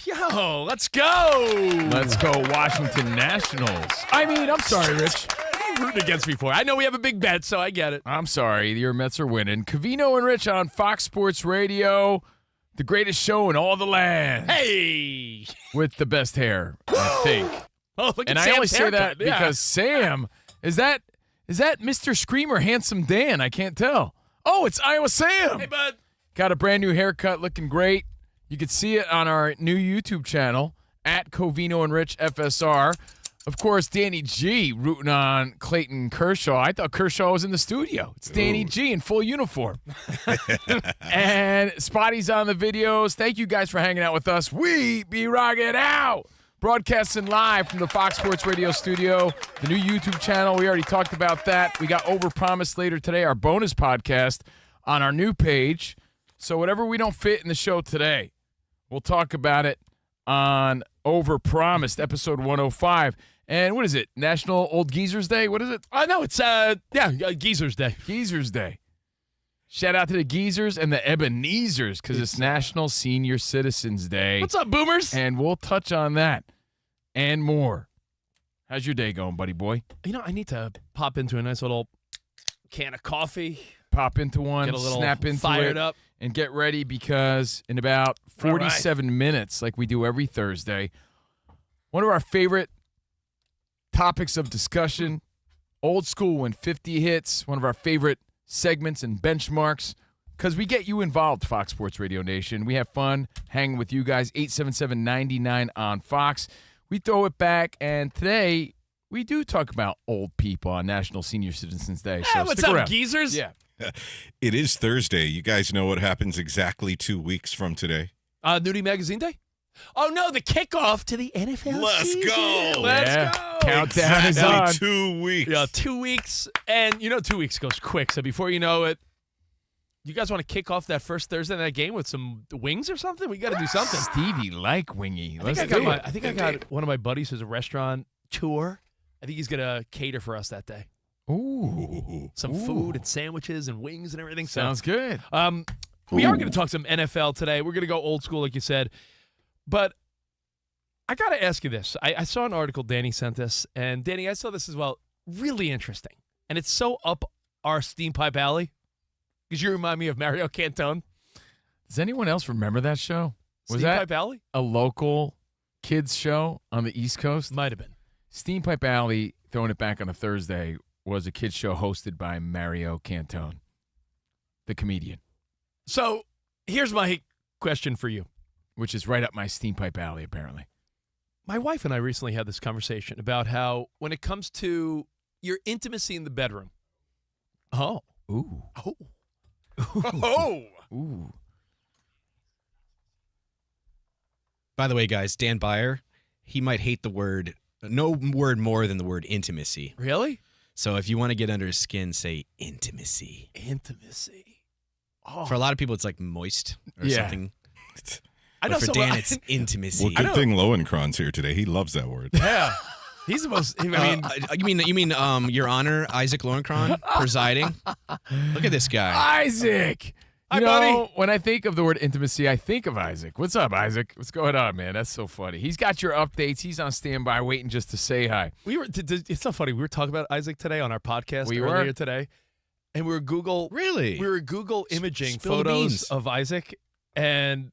Yo, let's go. Let's go Washington Nationals. I'm sorry, Rich. You're rooting against me for. I know we have a big bet, so I get it. I'm sorry. Your Mets are winning. Covino and Rich on Fox Sports Radio, the greatest show in all the land. Hey. With the best hair, I think. Oh, look And at I Sam's only say haircut. that because Sam, is that Mr. Screamer Handsome Dan? I can't tell. Oh, it's Iowa Sam. Hey, bud. Got a brand new haircut, looking great. You can see it on our new YouTube channel, at Covino and Rich FSR. Of course, Danny G rooting on Clayton Kershaw. I thought Kershaw was in the studio. It's Danny G in full uniform. And Spotty's on the videos. Thank you guys for hanging out with us. We be rocking out. Broadcasting live from the Fox Sports Radio studio, the new YouTube channel. We already talked about that. We got Overpromised later today, our bonus podcast on our new page. So whatever we don't fit in the show today, we'll talk about it on Overpromised, episode 105. And what is it? National Old Geezers Day? What is it? No, it's Geezers Day. Geezers Day. Shout out to the Geezers and the Ebenezers because it's National Senior Citizens Day. What's up, boomers? And we'll touch on that and more. How's your day going, buddy boy? I need to pop into a nice little can of coffee. Pop into one, Get a little snap into fired it, up. and get ready because in about 47 minutes, like we do every Thursday, one of our favorite topics of discussion, old school when 50 hits, one of our favorite segments and benchmarks, because we get you involved, Fox Sports Radio Nation. We have fun hanging with you guys, 877-99 on Fox. We throw it back, and today we do talk about old people on National Senior Citizens Day. So What's stick up, around. Geezers? Yeah. It is Thursday. You guys know what happens exactly 2 weeks from today? Nudie Magazine Day? Oh, no, the kickoff to the NFL Let's season. go. Let's Yeah. go. Countdown is on. 2 weeks. Yeah, 2 weeks. And 2 weeks goes quick. So before you know it, you guys want to kick off that first Thursday night game with some wings or something? We got to do something. Stevie like wingy. I think I got one of my buddies who's a restaurant tour. I think he's going to cater for us that day. Ooh. Some food and sandwiches and wings and everything. Sounds good. We are going to talk some NFL today. We're going to go old school, like you said. But I got to ask you this. I saw an article Danny sent us, and Danny, I saw this as well. Really interesting. And it's so up our steam pipe alley because you remind me of Mario Cantone. Does anyone else remember that show? Was Steam that Pipe Alley? a local kids show on the East Coast? Might have been. Steam Pipe Alley, throwing it back on a Thursday, was a kids show hosted by Mario Cantone, the comedian. So here's my question for you. Which is right up my Steam Pipe Alley, apparently. My wife and I recently had this conversation about how when it comes to your intimacy in the bedroom. Oh. Ooh. Oh. Oh. Ooh. By the way, guys, Dan Byer, he might hate no word more than the word intimacy. Really? So if you want to get under his skin, say intimacy. Intimacy. Oh. For a lot of people, it's like moist or Yeah. something. I know But for someone- Dan, it's intimacy. Well, good thing Lowenkron's here today. He loves that word. Yeah. He's the most, I mean, you mean Your Honor, Isaac Lowenkron presiding? Look at this guy. Isaac! Hi, You know, buddy. when I think of the word intimacy, I think of Isaac. What's up, Isaac? What's going on, man? That's so funny. He's got your updates. He's on standby waiting just to say hi. it's so funny. We were talking about Isaac today on our podcast We earlier were? today. And we were Google imaging Spill the photos beans. of Isaac. And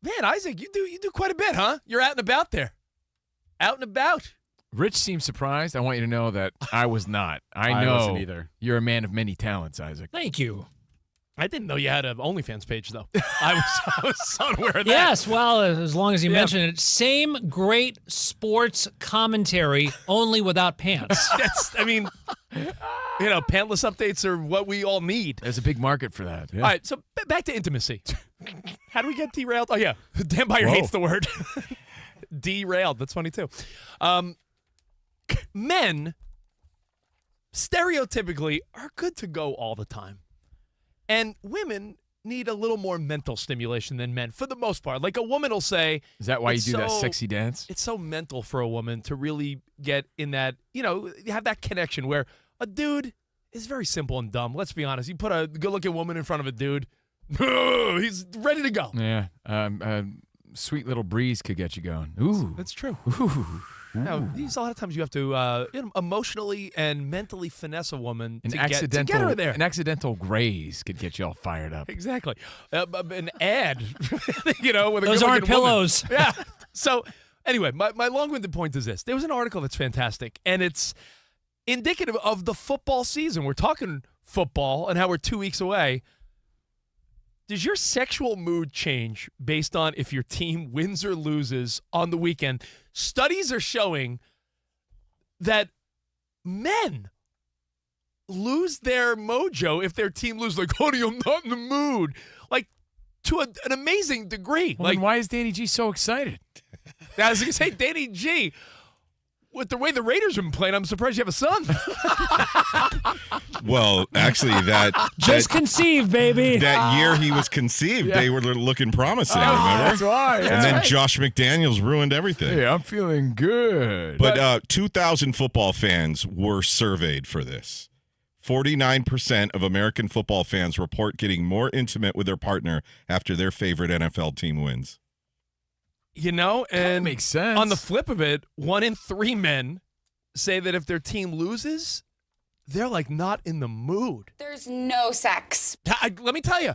man, Isaac, you do quite a bit, huh? You're out and about there. Out and about. Rich seems surprised. I want you to know that I was not. I know wasn't either. You're a man of many talents, Isaac. Thank you. I didn't know you had an OnlyFans page, though. I was unaware of that. Yes, well, as long as you Yeah. mention it, same great sports commentary, only without pants. Pantless updates are what we all need. There's a big market for that. Yeah. All right, so back to intimacy. How do we get derailed? Oh, yeah. Dan Byer Whoa. hates the word. Derailed. That's funny, too. Men, stereotypically, are good to go all the time. And women need a little more mental stimulation than men, for the most part. Like a woman will say... Is that why you it's do that so- sexy dance? It's so mental for a woman to really get in that, have that connection where a dude is very simple and dumb. Let's be honest. You put a good-looking woman in front of a dude, he's ready to go. Yeah. sweet little breeze could get you going. Ooh. That's true. Ooh. Now, these a lot of times you have to emotionally and mentally finesse a woman to get her there. An accidental graze could get you all fired up. Exactly. An ad, with a Those aren't good-looking pillows. woman. Yeah. So anyway, my long-winded point is this. There was an article that's fantastic, and it's indicative of the football season. We're talking football and how we're 2 weeks away. Does your sexual mood change based on if your team wins or loses on the weekend? Studies are showing that men lose their mojo if their team loses. Like, honey, I'm not in the mood. Like, to an amazing degree. Well, like, then why is Danny G so excited? I was going to say, Danny G, with the way the Raiders have been playing, I'm surprised you have a son. Well, actually, Just conceived, baby. that year he was conceived, they were looking promising, remember? That's why. And then Josh McDaniels ruined everything. Hey, I'm feeling good. But 2,000 football fans were surveyed for this. 49% of American football fans report getting more intimate with their partner after their favorite NFL team wins. And that makes sense. On the flip of it, 1 in 3 men say that if their team loses, they're like not in the mood. There's no sex. Let me tell you,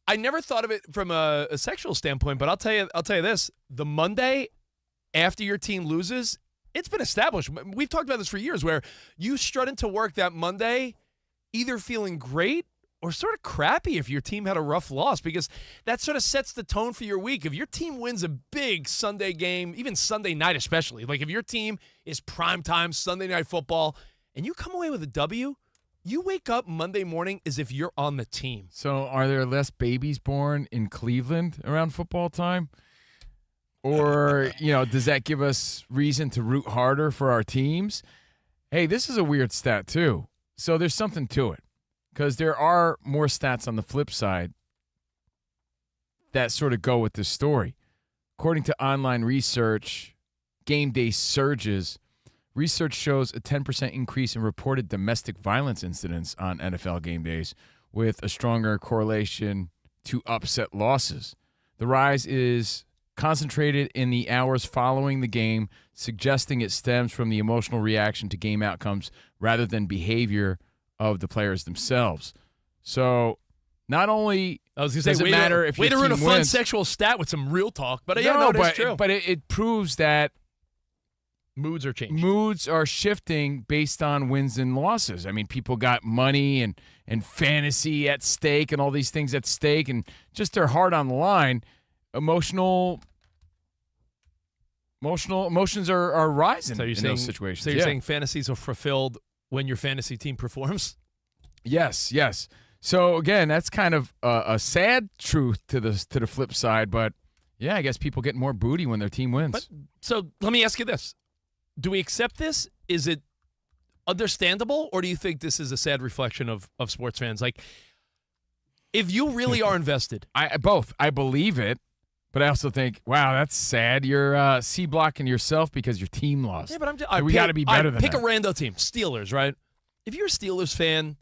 I never thought of it from a sexual standpoint, but I'll tell you this: the Monday after your team loses, it's been established. We've talked about this for years, where you strut into work that Monday, either feeling great or sort of crappy if your team had a rough loss, because that sort of sets the tone for your week. If your team wins a big Sunday game, even Sunday night especially, like if your team is primetime Sunday Night Football and you come away with a W, you wake up Monday morning as if you're on the team. So are there less babies born in Cleveland around football time? Or, does that give us reason to root harder for our teams? Hey, this is a weird stat too. So there's something to it. Because there are more stats on the flip side that sort of go with this story. According to online research, Game Day Surges, research shows a 10% increase in reported domestic violence incidents on NFL game days, with a stronger correlation to upset losses. The rise is concentrated in the hours following the game, suggesting it stems from the emotional reaction to game outcomes rather than behavior of the players themselves. So not only does it matter if your team ruin a fun wins, sexual stat with some real talk, but that's true. But it proves that moods are changing. Moods are shifting based on wins and losses. I mean, people got money and fantasy at stake and all these things at stake, and just their heart on the line. Emotions are rising in those situations. So you're saying fantasies are fulfilled when your fantasy team performs? Yes. So again, that's kind of a sad truth to the flip side, but yeah, I guess people get more booty when their team wins. So let me ask you this. Do we accept this? Is it understandable, or do you think this is a sad reflection of sports fans? Like, if you really are invested. I believe it, but I also think, wow, that's sad. You're C-blocking yourself because your team lost. Yeah, but we got to be better than that. Pick a rando team. Steelers, right? If you're a Steelers fan,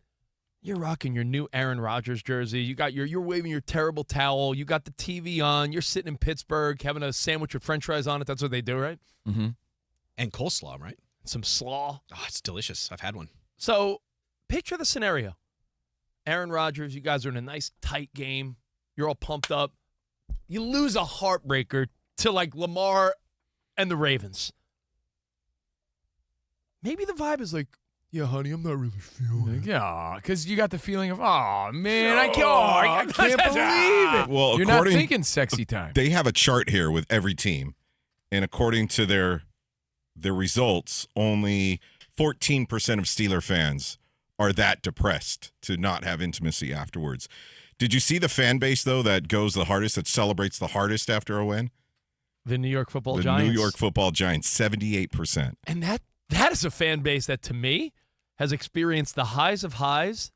you're rocking your new Aaron Rodgers jersey. You're waving your terrible towel. You got the TV on. You're sitting in Pittsburgh having a sandwich with French fries on it. That's what they do, right? Mm-hmm. And coleslaw, right? Some slaw. Oh, it's delicious. I've had one. So picture the scenario. Aaron Rodgers, you guys are in a nice, tight game. You're all pumped up. You lose a heartbreaker to, like, Lamar and the Ravens. Maybe the vibe is like, yeah, honey, I'm not really feeling it. Yeah, because you got the feeling of, oh, man, I can't believe it. Well, you're not thinking sexy time. They have a chart here with every team, and according to their results, only 14% of Steeler fans are that depressed to not have intimacy afterwards. Did you see the fan base, though, that goes the hardest, that celebrates the hardest after a win? The New York Football Giants. The New York Football Giants, 78%. And that is a fan base that, to me, has experienced the highs of highs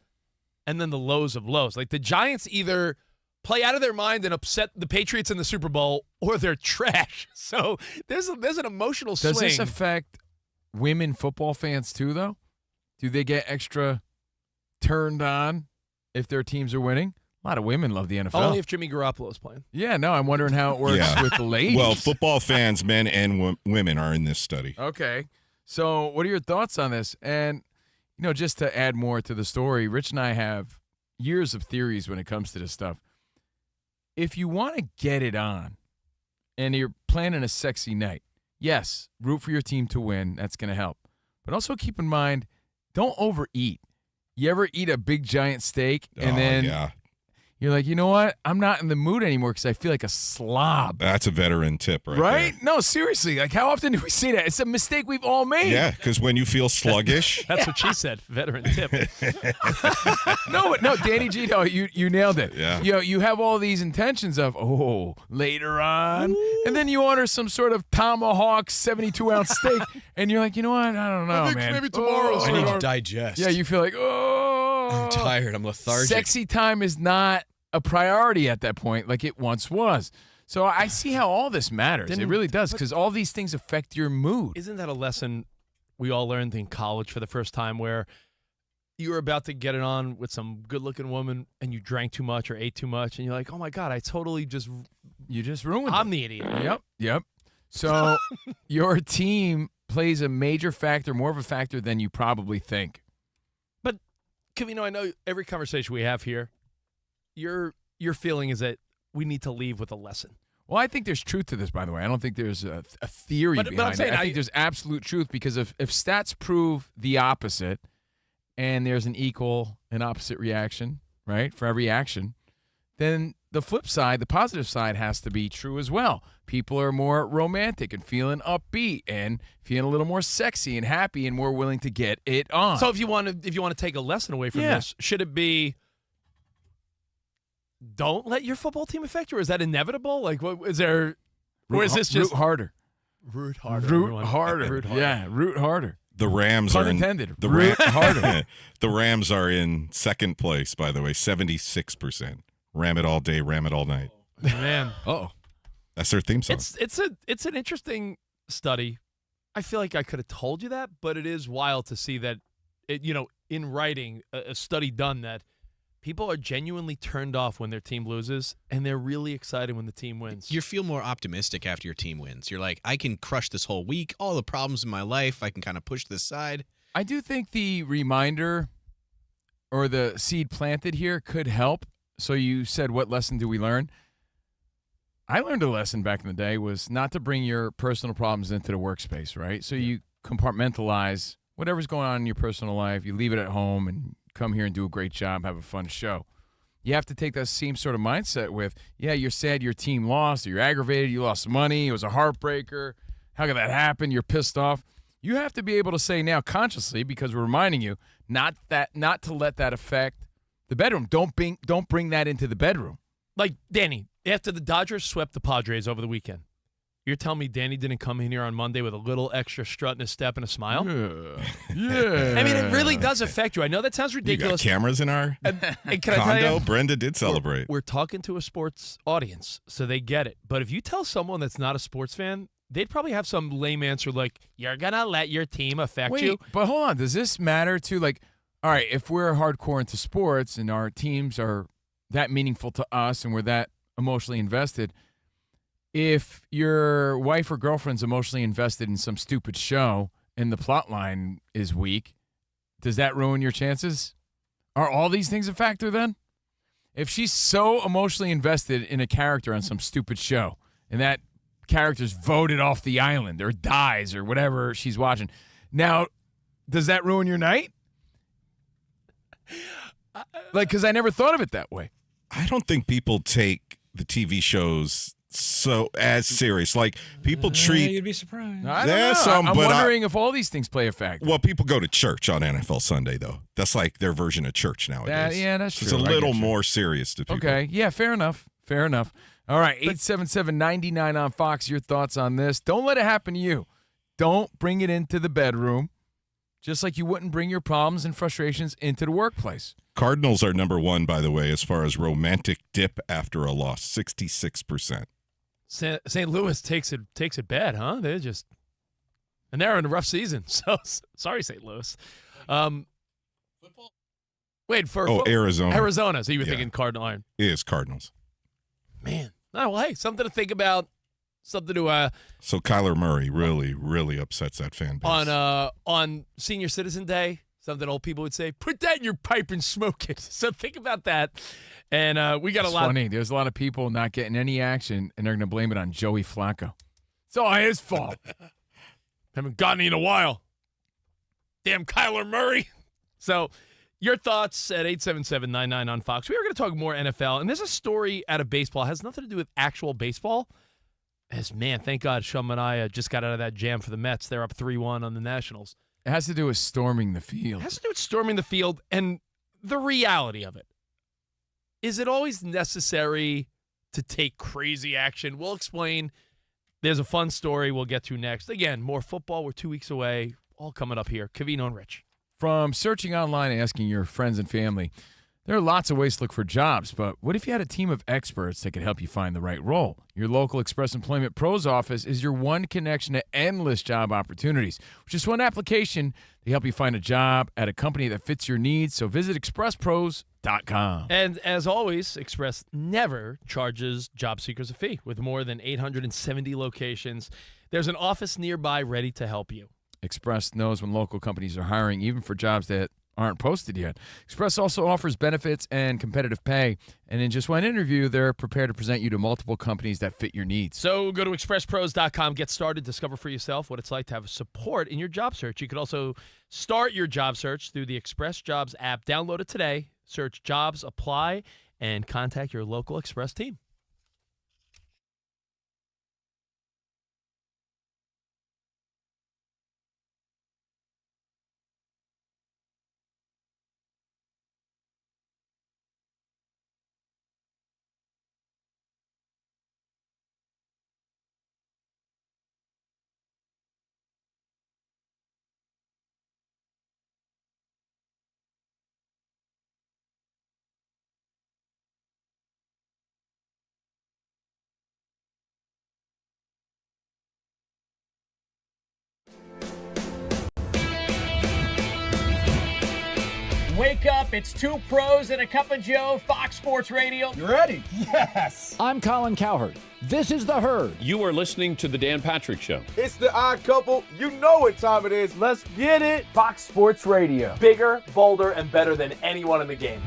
and then the lows of lows. Like, the Giants either play out of their mind and upset the Patriots in the Super Bowl, or they're trash. So there's an emotional swing. Does this affect women football fans too, though? Do they get extra turned on if their teams are winning? A lot of women love the NFL. Only if Jimmy Garoppolo's playing. Yeah, no, I'm wondering how it works Yeah. with the ladies. Well, football fans, men and women, are in this study. Okay. So what are your thoughts on this? And, just to add more to the story, Rich and I have years of theories when it comes to this stuff. If you want to get it on and you're planning a sexy night, yes, root for your team to win. That's going to help. But also keep in mind, don't overeat. You ever eat a big giant steak and then yeah. you're like, you know what? I'm not in the mood anymore because I feel like a slob. That's a veteran tip right Right? there. No, seriously. Like, how often do we say that? It's a mistake we've all made. Yeah, because when you feel sluggish, That's what she said. Veteran tip. No, Danny G, no, you nailed it. Yeah. You have all these intentions of, later on, and then you order some sort of tomahawk 72-ounce steak, and you're like, you know what? I don't know, man. maybe tomorrow, I need to sweetheart. digest. Yeah, you feel like, I'm tired. I'm lethargic. Sexy time is not a priority at that point like it once was. So I see how all this matters. It really does, because all these things affect your mood. Isn't that a lesson we all learned in college for the first time, where you were about to get it on with some good-looking woman and you drank too much or ate too much, and you're like, oh, my God, I totally just You just ruined it. I'm the idiot. Yep. So your team plays a major factor, more of a factor than you probably think. But, Covino, I know every conversation we have here, your feeling is that we need to leave with a lesson. Well, I think there's truth to this, by the way. I don't think there's a theory But I'm behind saying it. I think there's absolute truth, because if stats prove the opposite and there's an equal and opposite reaction, right, for every action, then the flip side, the positive side, has to be true as well. People are more romantic and feeling upbeat and feeling a little more sexy and happy and more willing to get it on. So if you want to take a lesson away from Yeah. this, should it be don't let your football team affect you, or is that inevitable? Like, what is there? Or is this just root harder? root harder? Root everyone. harder. Root harder. Yeah, root harder. the Rams Pun are in intended. the Root harder. The Rams are in second place, by the way, 76%. Ram it all day, ram it all night. Man, Oh, That's their theme song. it's an interesting study. I feel like I could have told you that, but it is wild to see that in writing a study done that people are genuinely turned off when their team loses, and they're really excited when the team wins. you feel more optimistic after your team wins. You're like, I can crush this whole week. All the problems in my life, I can kind of push this aside. I do think the reminder or the seed planted here could help. So you said, what lesson do we learn? I learned a lesson back in the day was not to bring your personal problems into the workspace, right? So you compartmentalize whatever's going on in your personal life. You leave it at home and come here and do a great job, have a fun show. You have to take that same sort of mindset with, yeah, you're sad your team lost, or you're aggravated, you lost money, it was a heartbreaker. How could that happen? You're pissed off. You have to be able to say now consciously, because we're reminding you not to let that affect the bedroom. Don't bring that into the bedroom. Like, Danny, after the Dodgers swept the Padres over the weekend, you're telling me Danny didn't come in here on Monday with a little extra strut in his step and a smile? Yeah. I mean, it really does affect you. I know that sounds You got ridiculous. cameras in our And can I tell condo? you? Brenda did celebrate. We're talking to a sports audience, so they get it. But if you tell someone that's not a sports fan, they'd probably have some lame answer like, you're going to let your team affect Wait, you? but hold on. Does this matter to, like, all right, if we're hardcore into sports and our teams are that meaningful to us and we're that emotionally invested, if your wife or girlfriend's emotionally invested in some stupid show and the plot line is weak, does that ruin your chances? Are all these things a factor then? If she's so emotionally invested in a character on some stupid show and that character's voted off the island or dies or whatever she's watching, now, does that ruin your night? Like, because I never thought of it that way. I don't think people take the TV shows so as serious. Like people treat You'd be surprised. I don't There's know. some, I'm but wondering if all these things play a factor. well, people go to church on NFL Sunday though. That's like their version of church nowadays. Yeah, that's true. It's a I little get you. more serious to people. Okay, yeah, fair enough. Fair enough. All right, 877-99 on Fox. Your thoughts on this? Don't let it happen to you. Don't bring it into the bedroom, just like you wouldn't bring your problems and frustrations into the workplace. Cardinals are number one, by the way, as far as romantic dip after a loss, 66%. St. Louis takes it bad, huh? They're in a rough season. So sorry, St. Louis. Wait, for Arizona. Arizona. So you were Yeah. thinking Cardinal Iron. It is Cardinals. Man. Oh, well, hey, something to think about. Something to So Kyler Murray really, really upsets that fan base. on Senior Citizen Day, something old people would say, put that in your pipe and smoke it. So think about that. And we got It's a lot. funny. There's a lot of people not getting any action, and they're going to blame it on Joey Flacco. It's all his fault. Haven't gotten any in a while. Damn Kyler Murray. So your thoughts at 877-99 on Fox. We are going to talk more NFL, and there's a story out of baseball. It has nothing to do with actual baseball. Man, thank God Sean Manaea just got out of that jam for the Mets. They're up 3-1 on the Nationals. It has to do with storming the field. It has to do with storming the field and the reality of it. Is it always necessary to take crazy action? We'll explain. There's a fun story we'll get to next. Again, more football. We're 2 weeks away. All coming up here. Covino and Rich. From searching online and asking your friends and family, there are lots of ways to look for jobs, but what if you had a team of experts that could help you find the right role? Your local Express Employment Pros office is your one connection to endless job opportunities. With just one application, they help you find a job at a company that fits your needs, so visit expresspros.com. And as always, Express never charges job seekers a fee. With more than 870 locations, there's an office nearby ready to help you. Express knows when local companies are hiring, even for jobs that aren't posted yet. Express also offers benefits and competitive pay, and in just one interview, they're prepared to present you to multiple companies that fit your needs. So go to expresspros.com, get started, discover for yourself what it's like to have support in your job search. You could also start your job search through the Express Jobs app. Download it today, search jobs, apply, and contact your local Express team. Wake up, it's two pros and a cup of Joe, Fox Sports Radio. You ready? Yes. I'm Colin Cowherd. This is The Herd. You are listening to The Dan Patrick Show. It's the odd couple. You know what time it is. Let's get it. Fox Sports Radio. Bigger, bolder, and better than anyone in the game.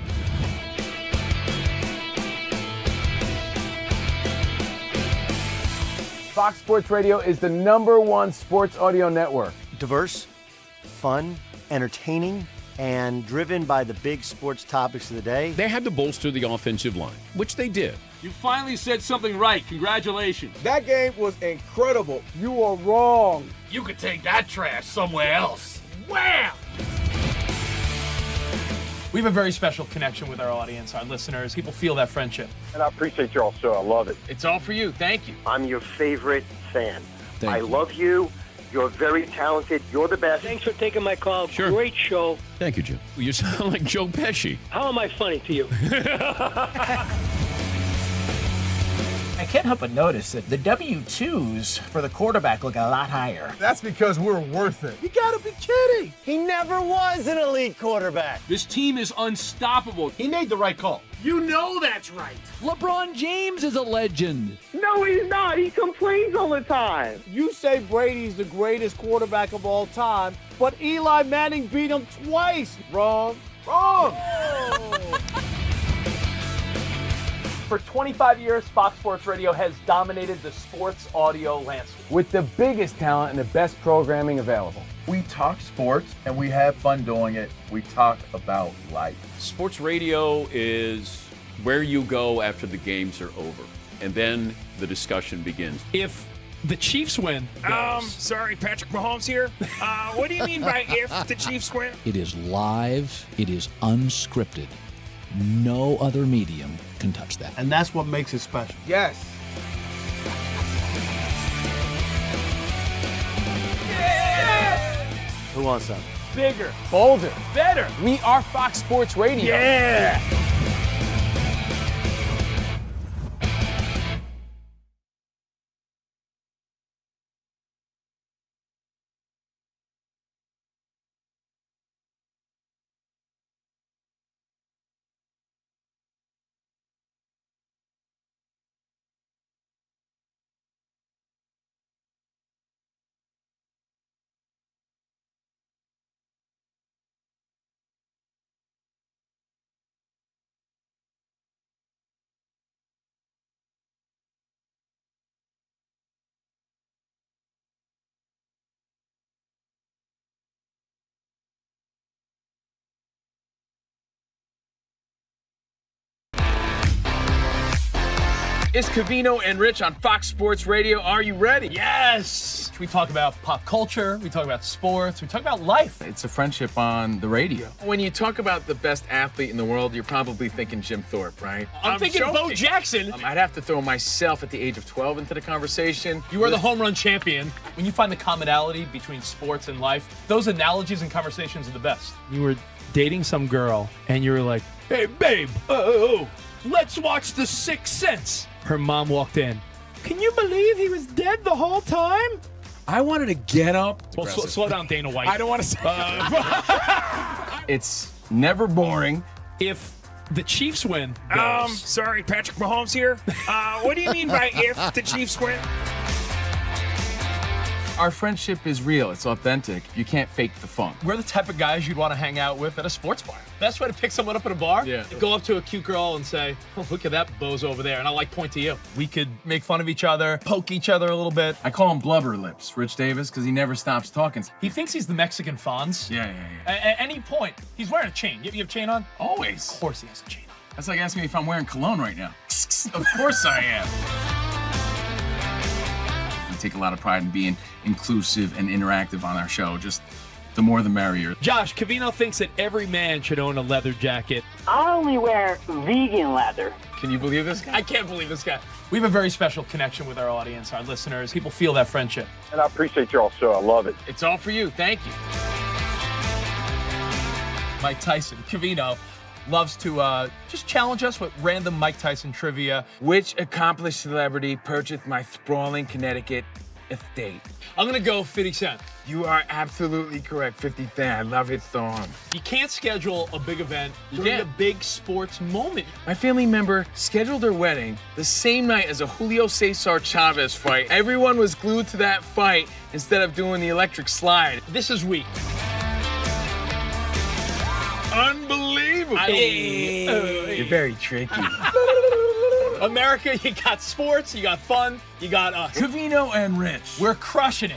Fox Sports Radio is the #1 sports audio network. Diverse, fun, entertaining, and driven by the big sports topics of the day. They had to bolster the offensive line, which they did. You finally said something right. Congratulations. That game was incredible. You are wrong. You could take that trash somewhere else. Wham! We have a very special connection with our audience, our listeners. People feel that friendship. And I appreciate y'all so. I love it. It's all for you. Thank you. I'm your favorite fan. Thank I you. love you. You're very talented. You're the best. Thanks for taking my call. Sure. Great show. Thank you, Jim. You sound like Joe Pesci. How am I funny to you? I can't help but notice that the W-2s for the quarterback look a lot higher. That's because we're worth it. You gotta be kidding. He never was an elite quarterback. This team is unstoppable. He made the right call. You know that's right. LeBron James is a legend. No, he's not. He complains all the time. You say Brady's the greatest quarterback of all time, but Eli Manning beat him twice. Wrong. Wrong. For 25 years, Fox Sports Radio has dominated the sports audio landscape with the biggest talent and the best programming available. We talk sports and we have fun doing it. We talk about life. Sports radio is where you go after the games are over, and then the discussion begins. If the Chiefs win, Sorry, Patrick Mahomes here. What do you mean by if the Chiefs win? It is live. It is unscripted. No other medium can touch that. And that's what makes it special. Yes. Who wants some? Bigger, bolder, better. We are Fox Sports Radio. Yeah. It's Covino and Rich on Fox Sports Radio. Are you ready? Yes! We talk about pop culture, we talk about sports, we talk about life. It's a friendship on the radio. When you talk about the best athlete in the world, you're probably thinking Jim Thorpe, right? I'm thinking joking. Bo Jackson. I'd have to throw myself at the age of 12 into the conversation. You are the home run champion. When you find the commonality between sports and life, those analogies and conversations are the best. You were dating some girl, and you were like, hey, babe, let's watch The Sixth Sense. Her mom walked in. Can you believe he was dead the whole time? I wanted to get up. Well, slow down, Dana White. I don't want to say It's never boring. If the Chiefs win, Sorry, Patrick Mahomes here. What do you mean by if the Chiefs win? Our friendship is real. It's authentic. You can't fake the funk. we're the type of guys you'd want to hang out with at a sports bar. Best way to pick someone up at a bar? Yeah. Go up to a cute girl and say, oh, look at that bozo over there. And I'll point to you. We could make fun of each other, poke each other a little bit. I call him Blubber Lips, Rich Davis, because he never stops talking. He thinks he's the Mexican Fonz. Yeah. At any point, he's wearing a chain. You have a chain on? Always. Of course he has a chain on. That's like asking me if I'm wearing cologne right now. Of course I am. I take a lot of pride in being inclusive and interactive on our show. Just the more the merrier. Josh, Covino thinks that every man should own a leather jacket. I only wear vegan leather. Can you believe this guy? I can't believe this guy. We have a very special connection with our audience, our listeners. People feel that friendship. And I appreciate y'all so. I love it. It's all for you. Thank you. Mike Tyson, Covino, loves to just challenge us with random Mike Tyson trivia. Which accomplished celebrity purchased my sprawling Connecticut estate? I'm going to go 50 Cent. You are absolutely correct, 50 Cent. I love his song. You can't schedule a big event during can't. a big sports moment. My family member scheduled their wedding the same night as a Julio Cesar Chavez fight. Everyone was glued to that fight instead of doing the electric slide. This is weak. Unbelievable. You're very tricky. America, you got sports, you got fun, you got us. Covino and Rich. We're crushing it.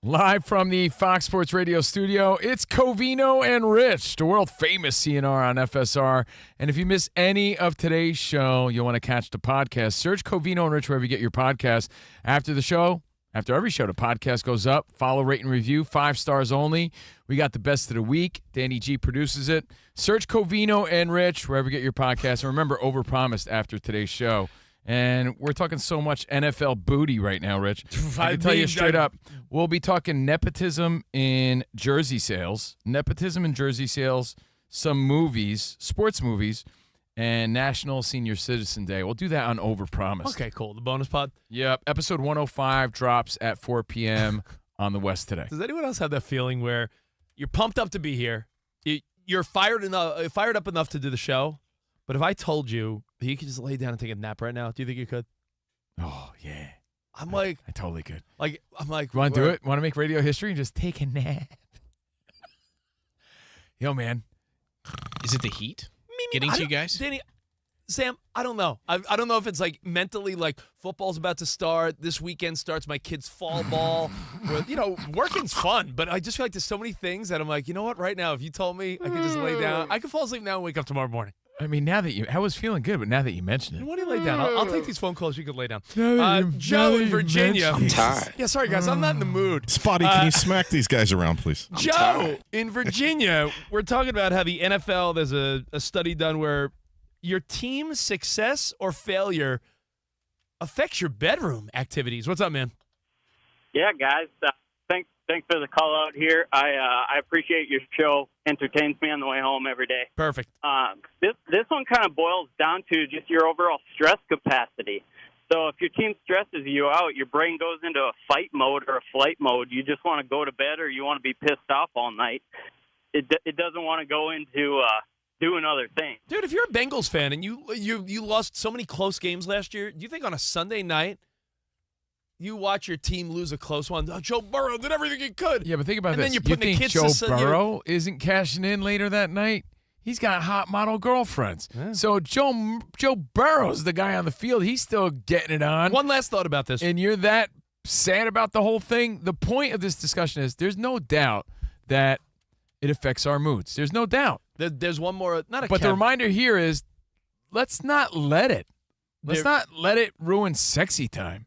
Live from the Fox Sports Radio studio, it's Covino and Rich, the world famous CNR on FSR. And if you miss any of today's show, you'll want to catch the podcast. Search Covino and Rich wherever you get your podcast. After the show, after every show, the podcast goes up. Follow, rate, and review. 5 stars only. We got the best of the week. Danny G produces it. Search Covino and Rich wherever you get your podcast. And remember, overpromised after today's show. And we're talking so much NFL booty right now, Rich. I can tell you straight up, we'll be talking nepotism in jersey sales, some movies, sports movies, and National Senior Citizen Day. We'll do that on Overpromised. Okay, cool. The bonus pod. Yep. Episode 105 drops at 4 p.m. on the West today. Does anyone else have that feeling where you're pumped up to be here, you're fired up enough to do the show, but if I told you that you could just lay down and take a nap right now, do you think you could? Oh, yeah. I totally could. I'm like, You want to do it? Want to make radio history and just take a nap? Yo, man. Is it the heat getting to you guys? Danny, Sam, I don't know. I don't know if it's like mentally like football's about to start. This weekend starts my kid's fall ball. Working's fun, but I just feel like there's so many things that I'm like, you know what? Right now, if you told me I could just lay down, I could fall asleep now and wake up tomorrow morning. I mean, I was feeling good, but now that you mention it. Why do you lay down? I'll take these phone calls. You can lay down. Now Joe that in you Virginia. I'm tired. Yeah, sorry, guys. I'm not in the mood. Spotty, can you smack these guys around, please? Joe in Virginia, we're talking about how the NFL, there's a study done where your team's success or failure affects your bedroom activities. What's up, man? Yeah, guys. Thanks for the call out here. I appreciate your show. Entertains me on the way home every day. Perfect. This one kind of boils down to just your overall stress capacity. So if your team stresses you out, your brain goes into a fight mode or a flight mode. You just want to go to bed or you want to be pissed off all night. It doesn't want to go into doing other things. Dude, if you're a Bengals fan and you lost so many close games last year, do you think on a Sunday night you watch your team lose a close one? Oh, Joe Burrow did everything he could. Yeah, but think about and this. Then you're You putting the think kids Joe to Burrow isn't cashing in later that night? He's got hot model girlfriends. Yeah. So Joe Burrow's the guy on the field. He's still getting it on. One last thought about this. And you're that sad about the whole thing. The point of this discussion is there's no doubt that it affects our moods. There's no doubt. There's one more, not a But the reminder here is, let's not let it. Let's not let it ruin sexy time.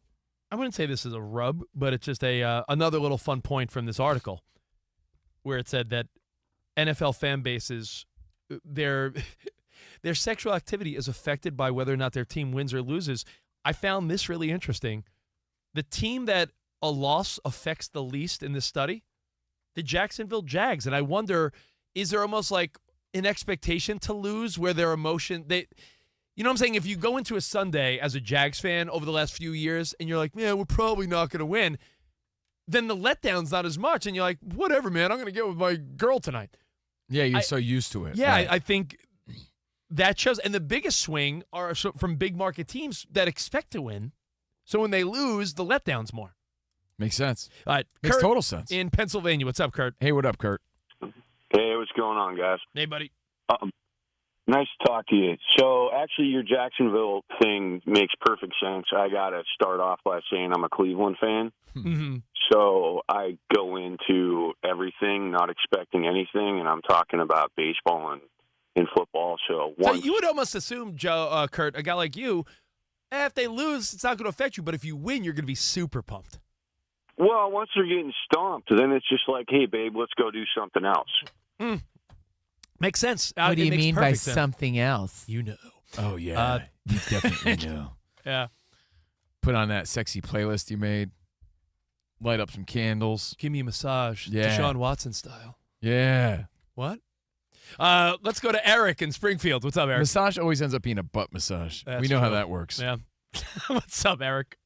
I wouldn't say this is a rub, but it's just another little fun point from this article where it said that NFL fan bases, their sexual activity is affected by whether or not their team wins or loses. I found this really interesting. The team that a loss affects the least in this study, the Jacksonville Jags. And I wonder, is there almost like an expectation to lose where their emotion, you know what I'm saying? If you go into a Sunday as a Jags fan over the last few years and you're like, yeah, we're probably not going to win, then the letdown's not as much. And you're like, whatever, man, I'm going to get with my girl tonight. Yeah, you're so used to it. Yeah, right. I think that shows. And the biggest swing are from big market teams that expect to win. So when they lose, the letdown's more. Makes sense. All right, Makes Kurt total sense. in Pennsylvania. What's up, Kurt? Hey, what up, Kurt? Hey, what's going on, guys? Hey, buddy. Nice to talk to you. So, actually, your Jacksonville thing makes perfect sense. I got to start off by saying I'm a Cleveland fan. Mm-hmm. So, I go into everything not expecting anything, and I'm talking about baseball and football. So you would almost assume, Kurt, a guy like you, if they lose, it's not going to affect you. But if you win, you're going to be super pumped. Well, once they're getting stomped, then it's just like, hey, babe, let's go do something else. Makes sense. What do you mean by sense. something else? You know. Oh, yeah. You definitely know. Yeah. Put on that sexy playlist you made. Light up some candles. Give me a massage. Yeah. Deshaun Watson style. Yeah. What? Let's go to Eric in Springfield. What's up, Eric? Massage always ends up being a butt massage. That's we know how true. that works. Yeah. What's up, Eric?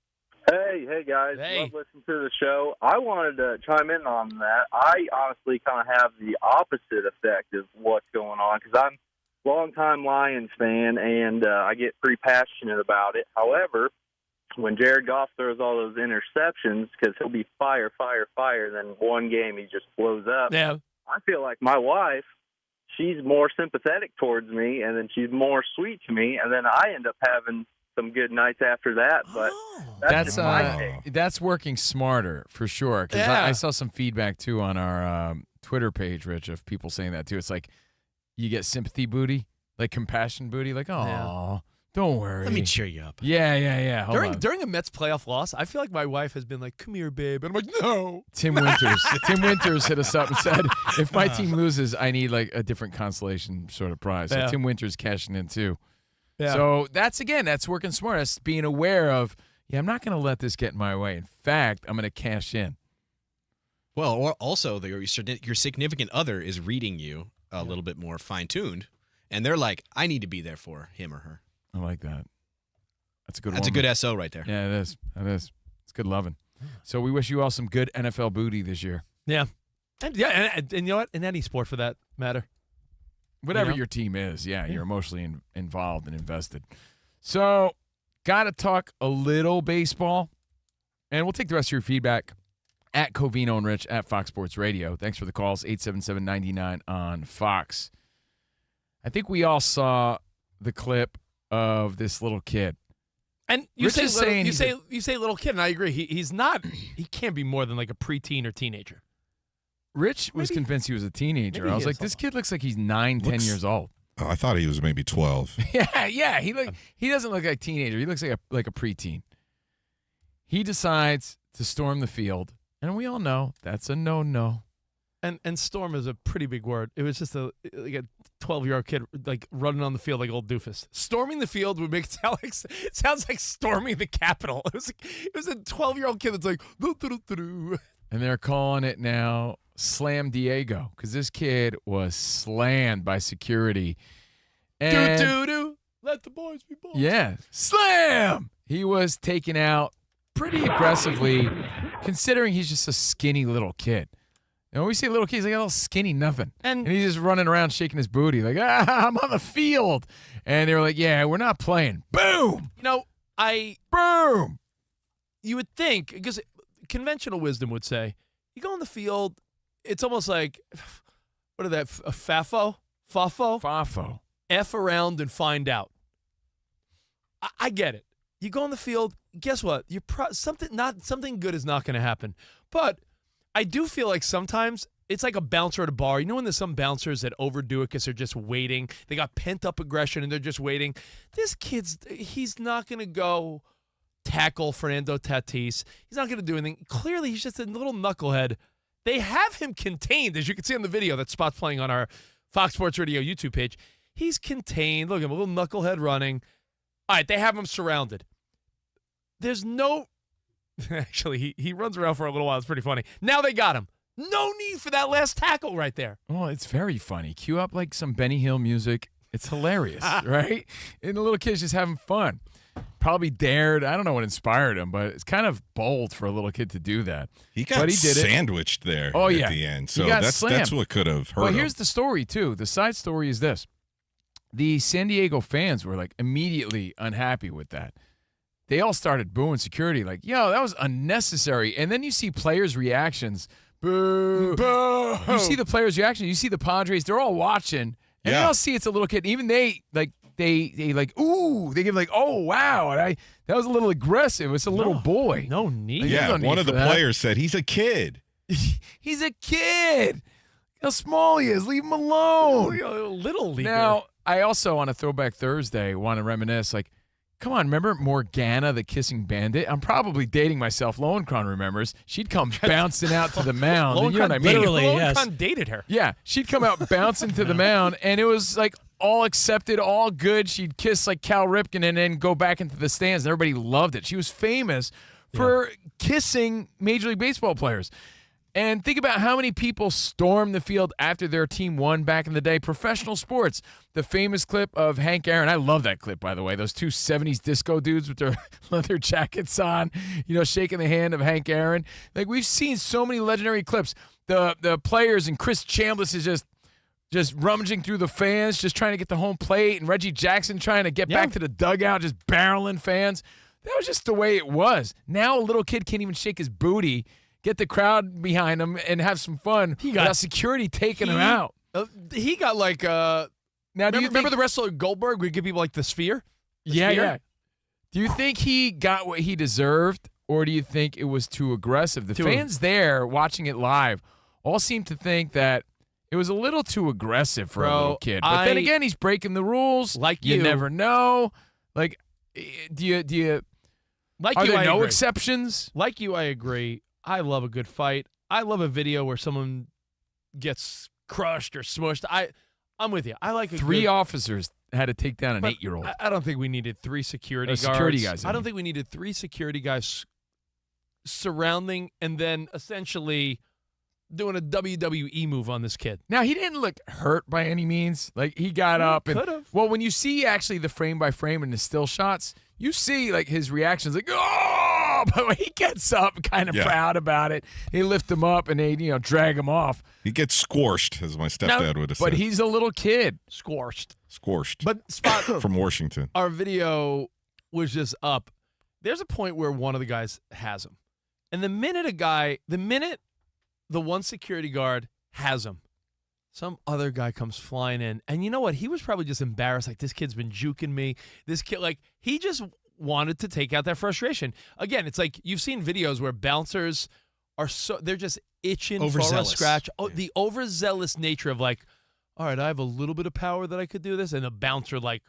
Hey guys, Hey. love listening to the show. I wanted to chime in on that. I honestly kind of have the opposite effect of what's going on because I'm a longtime Lions fan and I get pretty passionate about it. However, when Jared Goff throws all those interceptions, because he'll be fire, then one game he just blows up. Yeah. I feel like my wife, she's more sympathetic towards me, and then she's more sweet to me, and then I end up having some good nights after that. But that's just my take. That's working smarter for sure. Because Yeah. I saw some feedback too on our Twitter page, Rich, of people saying that too. It's like you get sympathy booty, like compassion booty, like oh, don't worry. Let me cheer you up. Yeah. Hold on. During a Mets playoff loss, I feel like my wife has been like, "Come here, babe," and I'm like, "No." Tim Winters hit us up and said, if my team loses, I need like a different consolation sort of prize. So Yeah. Tim Winters cashing in too. Yeah. So that's working smart. That's being aware of, I'm not going to let this get in my way. In fact, I'm going to cash in. Well, or also your significant other is reading you a little bit more fine-tuned, and they're like, I need to be there for him or her. I like that. That's a good one. That's a good SO right there. Yeah, it is. It is. It's good loving. So we wish you all some good NFL booty this year. Yeah. And you know what? In any sport for that matter. Whatever You know? your team is, you're emotionally involved and invested. So, got to talk a little baseball, and we'll take the rest of your feedback at Covino and Rich at Fox Sports Radio. Thanks for the calls, 877-99 on Fox. I think we all saw the clip of this little kid. And you Rich say is little, saying you say little kid, and I agree. He's not. He can't be more than like a preteen or teenager. Rich was convinced he was a teenager. maybe I he was like, is. this kid looks like he's 9, 10 years old. Oh, I thought he was maybe 12. Yeah. He doesn't look like a teenager. He looks like a preteen. He decides to storm the field, and we all know that's a no. And storm is a pretty big word. It was just a 12-year-old kid like running on the field like old doofus. Storming the field would make it sounds like storming the Capitol. It was a 12-year-old kid that's like doo-doo-doo-doo. And they're calling it now Slam Diego because this kid was slammed by security. And Do-do-do. Let the boys be boys. yeah, slam! He was taken out pretty aggressively considering he's just a skinny little kid. And when we say little kid, he's like a little skinny nothing. And he's just running around shaking his booty like, I'm on the field. And they were like, yeah, we're not playing. Boom! Boom! You would think, because conventional wisdom would say, you go on the field, it's almost like, what are that, a FAFO? Fafo. F around and find out. I get it. You go on the field, guess what? Something good is not going to happen. But I do feel like sometimes it's like a bouncer at a bar. You know when there's some bouncers that overdo it because they're just waiting? They got pent-up aggression, and they're just waiting. This he's not going to go tackle Fernando Tatis. He's not going to do anything. Clearly, he's just a little knucklehead. They have him contained, as you can see on the video that Spot's playing on our Fox Sports Radio YouTube page. He's contained. Look at him, a little knucklehead running. All right, they have him surrounded. There's no – actually, he runs around for a little while. It's pretty funny. Now they got him. No need for that last tackle right there. Well, it's very funny. Cue up like some Benny Hill music. It's hilarious, right? And the little kid's just having fun. Probably dared. I don't know what inspired him, but it's kind of bold for a little kid to do that. He got did sandwiched there at the end. So that's what could have hurt him. Well, here's the story, too. The side story is this. The San Diego fans were like immediately unhappy with that. They all started booing security like, yo, that was unnecessary. And then you see players' reactions. Boo. Boo. You see the players' reaction. You see the Padres. They're all watching. And they all see it's a little kid. Even they ooh, they give like, oh, wow. And that was a little aggressive. It's a little boy. No need. Like, yeah, one of the players said he's a kid. He's a kid. How small he is. Leave him alone. Little leaguer. Now, I also, on a Throwback Thursday, want to reminisce, like, come on, remember Morgana, the kissing bandit? I'm probably dating myself. Lowenkron remembers. She'd come bouncing out to the mound. And you know what I mean? Literally, yes. Lowenkron dated her. Yeah, she'd come out bouncing to the mound, and it was like all accepted, all good. She'd kiss like Cal Ripken and then go back into the stands, and everybody loved it. She was famous for kissing Major League Baseball players. And think about how many people stormed the field after their team won back in the day. Professional sports. The famous clip of Hank Aaron. I love that clip, by the way. Those two 70s disco dudes with their leather jackets on, shaking the hand of Hank Aaron. Like, we've seen so many legendary clips. The players and Chris Chambliss is just rummaging through the fans, just trying to get the home plate, and Reggie Jackson trying to get back to the dugout, just barreling fans. That was just the way it was. Now a little kid can't even shake his booty, get the crowd behind him, and have some fun without security taking him out. He got like now. Remember the wrestler Goldberg? We give people like the sphere. Yeah. Do you think he got what he deserved, or do you think it was too aggressive? The fans there watching it live all seem to think that it was a little too aggressive for a little kid. But then again, he's breaking the rules. Like you never know. Like, do you? Like are you, there I no agree. exceptions? Like you, I agree. I love a good fight. I love a video where someone gets crushed or smushed. I'm with you. I like three officers had to take down an 8-year-old. I don't think we needed three security guards. Security guys. I don't think we needed three security guys surrounding and then essentially doing a WWE move on this kid. Now, he didn't look hurt by any means. Like, he got up and could have. Well, when you see actually the frame by frame and the still shots, you see like his reactions, like, oh, but when he gets up, kind of proud about it. They lift him up and they, drag him off. He gets squashed, as my stepdad would have said. But he's a little kid. Squashed. But Spot from Washington. Our video was just up. There's a point where one of the guys has him. And the minute the one security guard has him, some other guy comes flying in. And you know what? He was probably just embarrassed. Like, this kid's been juking me. This kid, like, he just wanted to take out that frustration. Again, it's like you've seen videos where bouncers are they're just itching for a scratch. Oh, the overzealous nature of like, all right, I have a little bit of power that I could do this. And the bouncer, like,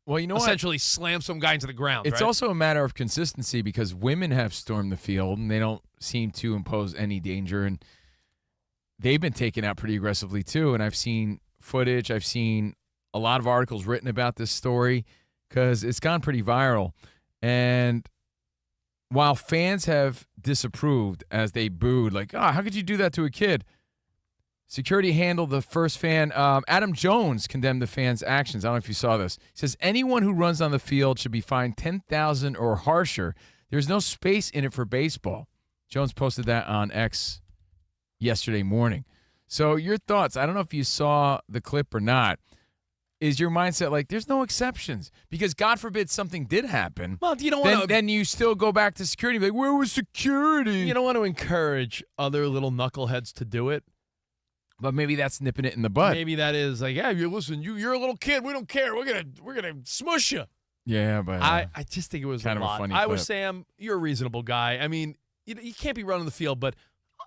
well, you know essentially slams some guy into the ground. It's also a matter of consistency because women have stormed the field and they don't seem to impose any danger. And they've been taken out pretty aggressively too. And I've seen footage. I've seen a lot of articles written about this story because it's gone pretty viral. And while fans have disapproved as they booed, like, oh, how could you do that to a kid? Security handled the first fan. Adam Jones condemned the fans' actions. I don't know if you saw this. He says, anyone who runs on the field should be fined $10,000 or harsher. There's no space in it for baseball. Jones posted that on X yesterday morning. So your thoughts, I don't know if you saw the clip or not. Is your mindset like there's no exceptions? Because God forbid something did happen. Well, you don't want to. Then you still go back to security. Like, where was security? You don't want to encourage other little knuckleheads to do it. But maybe that's nipping it in the bud. Maybe that is like, yeah, you're a little kid. We don't care. We're gonna smush you. Yeah, but I just think it was kind a of lot. a funny I clip. was Sam. You're a reasonable guy. I mean, you can't be running the field, but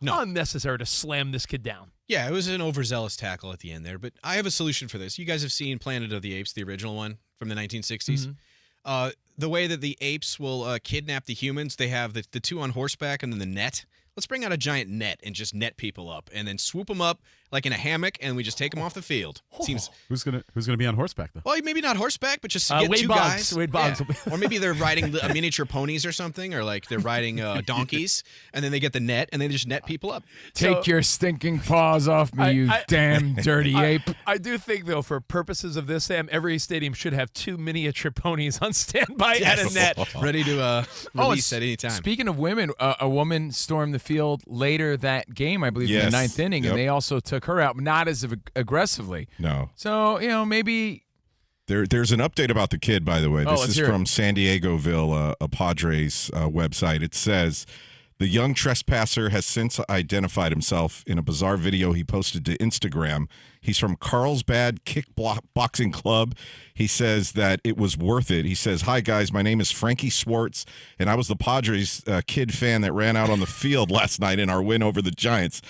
unnecessary to slam this kid down. Yeah, it was an overzealous tackle at the end there, but I have a solution for this. You guys have seen Planet of the Apes, the original one from the 1960s. The way that the apes will kidnap the humans, they have the two on horseback and then the net. Let's bring out a giant net and just net people up, and then swoop them up like in a hammock, and we just take them off the field. Seems Who's gonna be on horseback though? well, maybe not horseback, but just get Wade two Boggs. guys. Wade Boggs. Yeah. Or maybe they're riding miniature ponies or something, or like they're riding donkeys, and then they get the net and they just net people up. Take your stinking paws off me, you damn dirty ape. I do think, though, for purposes of this, Sam, every stadium should have 2 miniature ponies on standby at a net. Ready to release at any time. Speaking of women, a woman stormed the field later that game, I believe, in the 9th inning, and they also took her out, but not as aggressively. No. So, maybe... There's an update about the kid, by the way. This is from San Diegoville, a Padres website. It says, the young trespasser has since identified himself in a bizarre video he posted to Instagram. He's from Carlsbad Kickboxing Club. He says that it was worth it. He says, hi, guys, my name is Frankie Swartz, and I was the Padres kid fan that ran out on the field last night in our win over the Giants.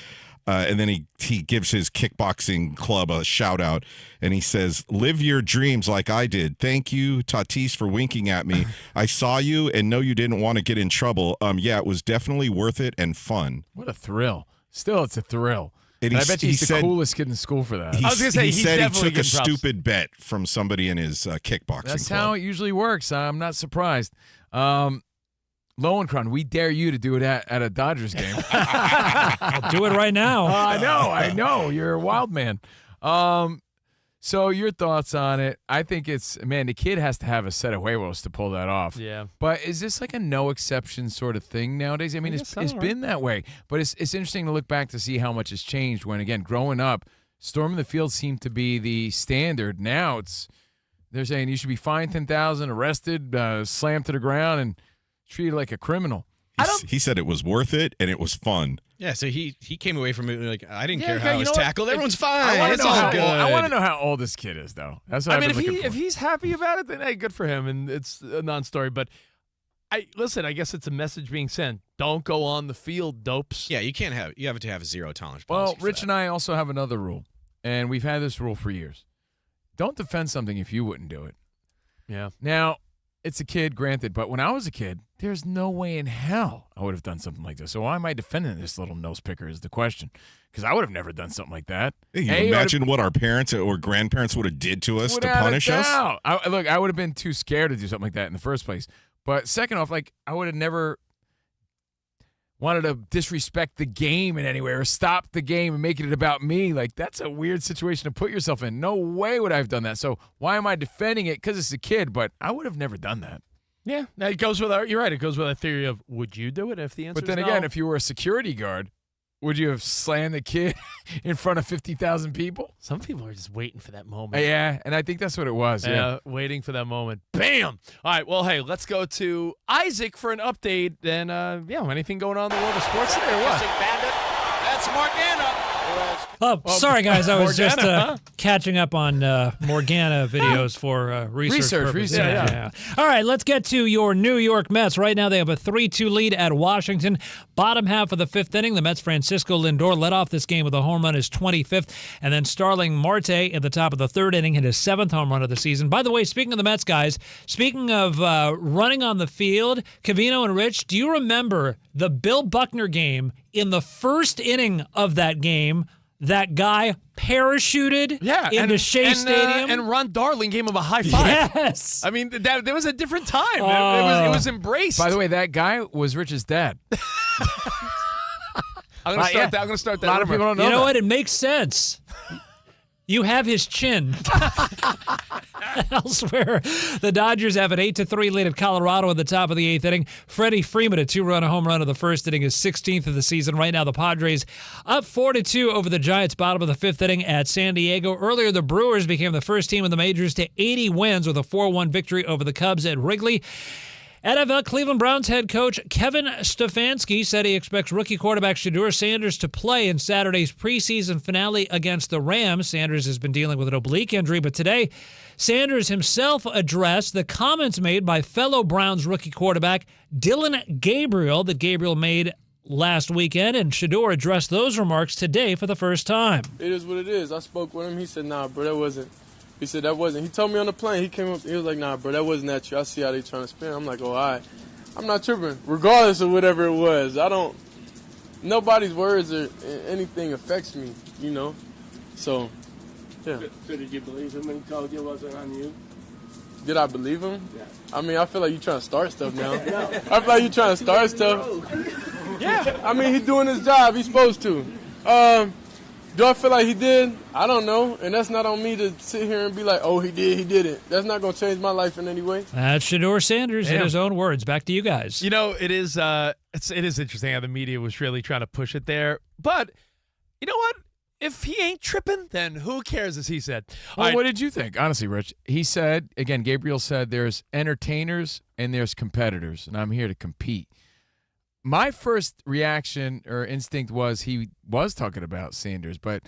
And then he gives his kickboxing club a shout out, and he says, live your dreams like I did. Thank you, Tatis, for winking at me. I saw you and know you didn't want to get in trouble. Yeah, it was definitely worth it and fun. What a thrill. Still, it's a thrill. And I bet he's the coolest kid in school for that. I was going to say, he said he took a props. stupid bet from somebody in his kickboxing That's club. how it usually works. I'm not surprised. Lowenkron, we dare you to do it at a Dodgers game. I'll do it right now. I know. You're a wild man. So your thoughts on it? I think the kid has to have a set of huevos to pull that off. Yeah. But is this like a no exception sort of thing nowadays? I mean, it's been that way. But it's interesting to look back to see how much has changed when, again, growing up, storming the field seemed to be the standard. Now they're saying you should be fined $10,000, arrested, slammed to the ground, and treated like a criminal. He said it was worth it and it was fun. Yeah, so he came away from it like, I didn't care how I was tackled. Everyone's fine. I It's all good. I want to know how old this kid is, though. That's what if he's happy about it, then hey, good for him, and it's a non-story. But I guess it's a message being sent. Don't go on the field, dopes. Yeah, you have to have a zero tolerance Well, policy. Rich and I also have another rule, and we've had this rule for years. Don't defend something if you wouldn't do it. Yeah. Now, it's a kid, granted, but when I was a kid, there's no way in hell I would have done something like this. So why am I defending this little nose picker is the question. Because I would have never done something like that. Hey, imagine what our parents or grandparents would have did to us to punish us. I would have been too scared to do something like that in the first place. But second off, I would have never wanted to disrespect the game in any way or stop the game and making it about me. That's a weird situation to put yourself in. No way would I have done that. So why am I defending it? Because it's a kid, but I would have never done that. Yeah, it goes with you're right. It goes with a theory of, would you do it if the answer is no? But then again, if you were a security guard, would you have slammed the kid in front of 50,000 people? Some people are just waiting for that moment. Yeah, and I think that's what it was. Yeah, waiting for that moment. Bam! All right, well, hey, let's go to Isaac for an update. And, anything going on in the world of sports today or what? That's Morgana. Sorry, guys. I was just catching up on Morgana videos for research purposes. Yeah. All right, let's get to your New York Mets. Right now, they have a 3-2 lead at Washington. Bottom half of the 5th inning, the Mets' Francisco Lindor led off this game with a home run, his 25th. And then Starling Marte at the top of the 3rd inning hit his 7th home run of the season. By the way, speaking of the Mets, guys, speaking of running on the field, Covino and Rich, do you remember the Bill Buckner game? In the 1st inning of that game, that guy parachuted into Shea Stadium. And Ron Darling gave him a high five. Yes. I mean, there was a different time. It was embraced. By the way, that guy was Rich's dad. I'm going to start that. A lot of people don't know. You know what? It makes sense. You have his chin. Elsewhere, the Dodgers have an 8-3 lead at Colorado at the top of the 8th inning. Freddie Freeman, a 2-run home run of the 1st inning, is 16th of the season. Right now, the Padres up 4-2 over the Giants, bottom of the 5th inning at San Diego. Earlier, the Brewers became the first team in the majors to 80 wins with a 4-1 victory over the Cubs at Wrigley. NFL Cleveland Browns head coach Kevin Stefanski said he expects rookie quarterback Shedeur Sanders to play in Saturday's preseason finale against the Rams. Sanders has been dealing with an oblique injury, but today Sanders himself addressed the comments made by fellow Browns rookie quarterback Dylan Gabriel that Gabriel made last weekend, and Shedeur addressed those remarks today for the first time. It is what it is. I spoke with him. He said, nah, bro, that wasn't. He said, that wasn't. He told me on the plane. He came up. He was like, nah, bro, that wasn't at you. I see how they trying to spin. I'm like, oh, all right. I'm not tripping. Regardless of whatever it was, nobody's words or anything affects me, you know? So, yeah. So did you believe him when he told you it wasn't on you? Did I believe him? Yeah. I mean, I feel like you're trying to start stuff now. I feel like you're trying to start stuff. Yeah. I mean, he's doing his job. He's supposed to. Do I feel like he did? I don't know. And that's not on me to sit here and be like, oh, he did, he didn't. That's not going to change my life in any way. That's Shedeur Sanders in his own words. Back to you guys. You know, it is interesting how the media was really trying to push it there. But you know what? If he ain't tripping, then who cares, as he said. Well, what did you think? Honestly, Rich, he said, again, Gabriel said there's entertainers and there's competitors, and I'm here to compete. My first reaction or instinct was he was talking about Sanders, but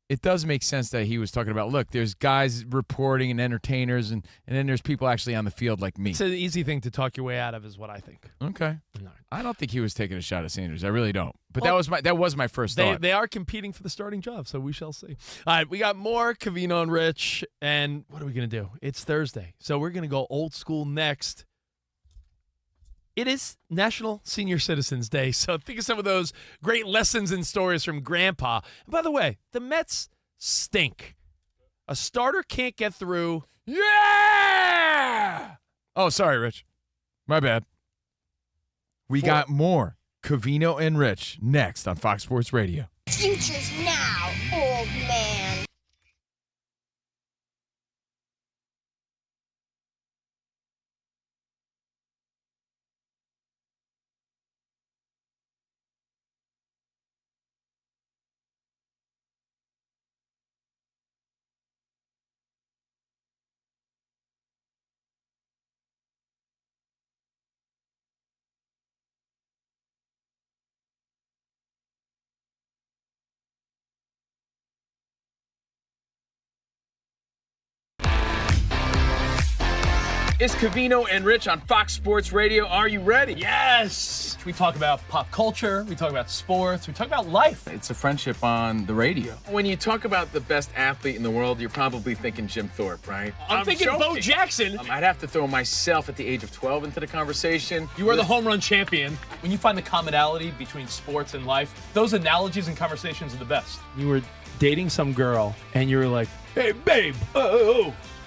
it does make sense that he was talking about, look, there's guys reporting and entertainers, and then there's people actually on the field like me. It's an easy thing to talk your way out of is what I think. Okay. No. I don't think he was taking a shot at Sanders. I really don't. But that was my first thought. They are competing for the starting job, so we shall see. All right, we got more Covino and Rich, and what are we going to do? It's Thursday, so we're going to go old school next. It is National Senior Citizens Day, so think of some of those great lessons and stories from Grandpa. And by the way, the Mets stink. A starter can't get through. Yeah! Oh, sorry, Rich. My bad. We got more Covino and Rich next on Fox Sports Radio. Future's now, old man. It's Covino and Rich on Fox Sports Radio. Are you ready? Yes! We talk about pop culture, we talk about sports, we talk about life. It's a friendship on the radio. When you talk about the best athlete in the world, you're probably thinking Jim Thorpe, right? I'm thinking joking. Bo Jackson. I'd have to throw myself at the age of 12 into the conversation. You are the home run champion. When you find the commonality between sports and life, those analogies and conversations are the best. You were dating some girl, and you were like, hey, babe,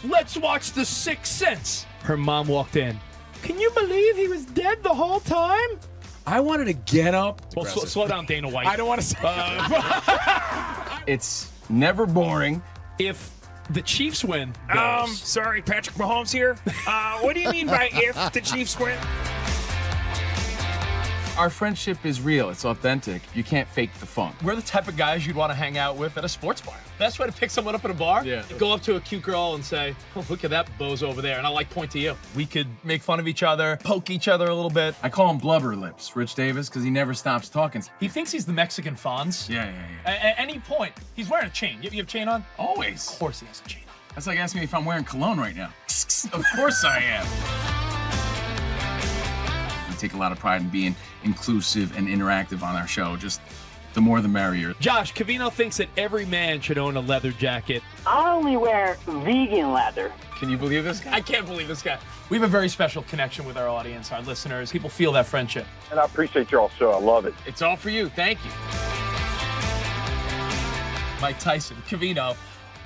let's watch The Sixth Sense. Her mom walked in. Can you believe he was dead the whole time? I wanted to get up. Well, slow down, Dana White. I don't want to say It's never boring. If the Chiefs win, sorry, Patrick Mahomes here. What do you mean by if the Chiefs win? Our friendship is real. It's authentic. You can't fake the funk. We're the type of guys you'd want to hang out with at a sports bar. Best way to pick someone up at a bar? Yeah. Go up to a cute girl and say, oh, look at that bozo over there. And I'll point to you. We could make fun of each other, poke each other a little bit. I call him Blubber Lips, Rich Davis, because he never stops talking. He thinks he's the Mexican Fonz. Yeah. At any point, he's wearing a chain. You have a chain on? Always. Of course he has a chain on. That's like asking me if I'm wearing cologne right now. Of course I am. We take a lot of pride in being inclusive and interactive on our show. Just the more the merrier. Josh, Covino thinks that every man should own a leather jacket. I only wear vegan leather. Can you believe this guy? I can't believe this guy. We have a very special connection with our audience, our listeners. People feel that friendship. And I appreciate y'all show. I love it. It's all for you. Thank you. Mike Tyson, Covino,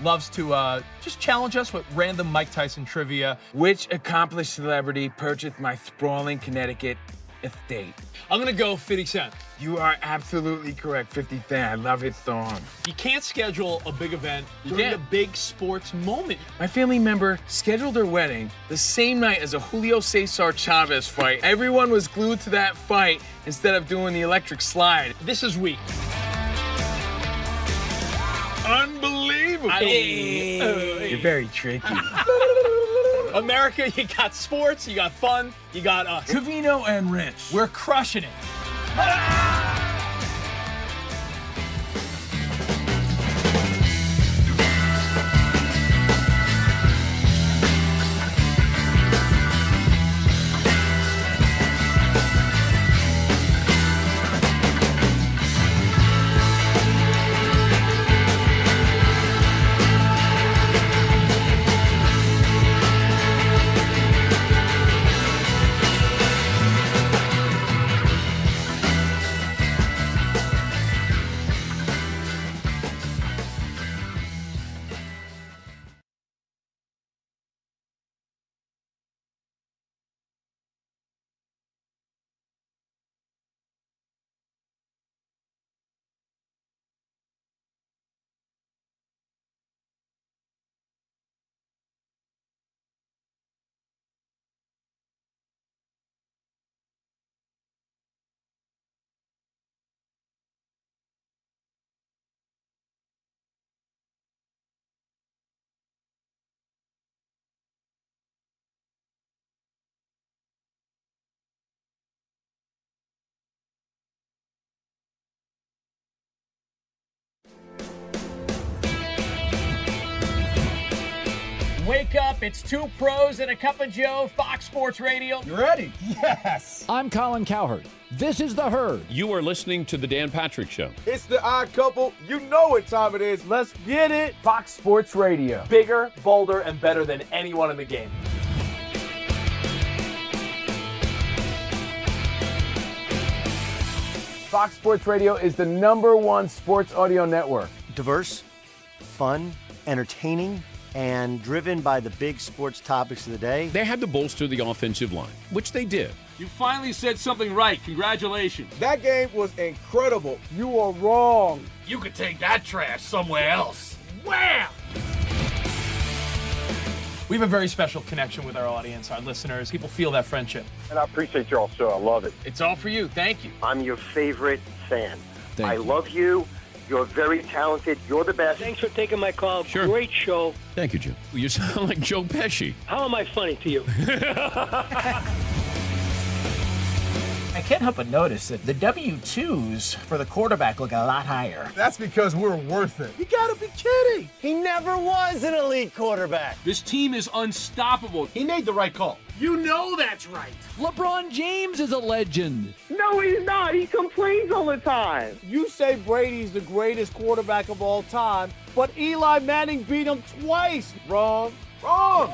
loves to just challenge us with random Mike Tyson trivia. Which accomplished celebrity purchased my sprawling Connecticut estate? I'm going to go 50 Cent. You are absolutely correct, 50 Cent. I love his song. You can't schedule a big event during a big sports moment. My family member scheduled their wedding the same night as a Julio Cesar Chavez fight. Everyone was glued to that fight instead of doing the electric slide. This is weak. Unbelievable. You're very tricky. America, you got sports, you got fun, you got us. Covino and Rich. We're crushing it. Wake up, it's two pros and a cup of Joe, Fox Sports Radio. You ready? Yes. I'm Colin Cowherd. This is The Herd. You are listening to The Dan Patrick Show. It's the odd couple. You know what time it is. Let's get it. Fox Sports Radio. Bigger, bolder, and better than anyone in the game. Fox Sports Radio is the #1 sports audio network. Diverse, fun, entertaining, and driven by the big sports topics of the day. They had to bolster the offensive line, which they did. You finally said something right. Congratulations. That game was incredible. You are wrong. You could take that trash somewhere else. Wham! We have a very special connection with our audience, our listeners. People feel that friendship. And I appreciate y'all so. I love it. It's all for you. Thank you. I'm your favorite fan. Thank you. love you. You're very talented. You're the best. Thanks for taking my call. Sure. Great show. Thank you, Jim. You sound like Joe Pesci. How am I funny to you? I can't help but notice that the W-2s for the quarterback look a lot higher. That's because we're worth it. You gotta be kidding. He never was an elite quarterback. This team is unstoppable. He made the right call. You know that's right. LeBron James is a legend. No, he's not. He complains all the time. You say Brady's the greatest quarterback of all time, but Eli Manning beat him twice. Wrong. Wrong.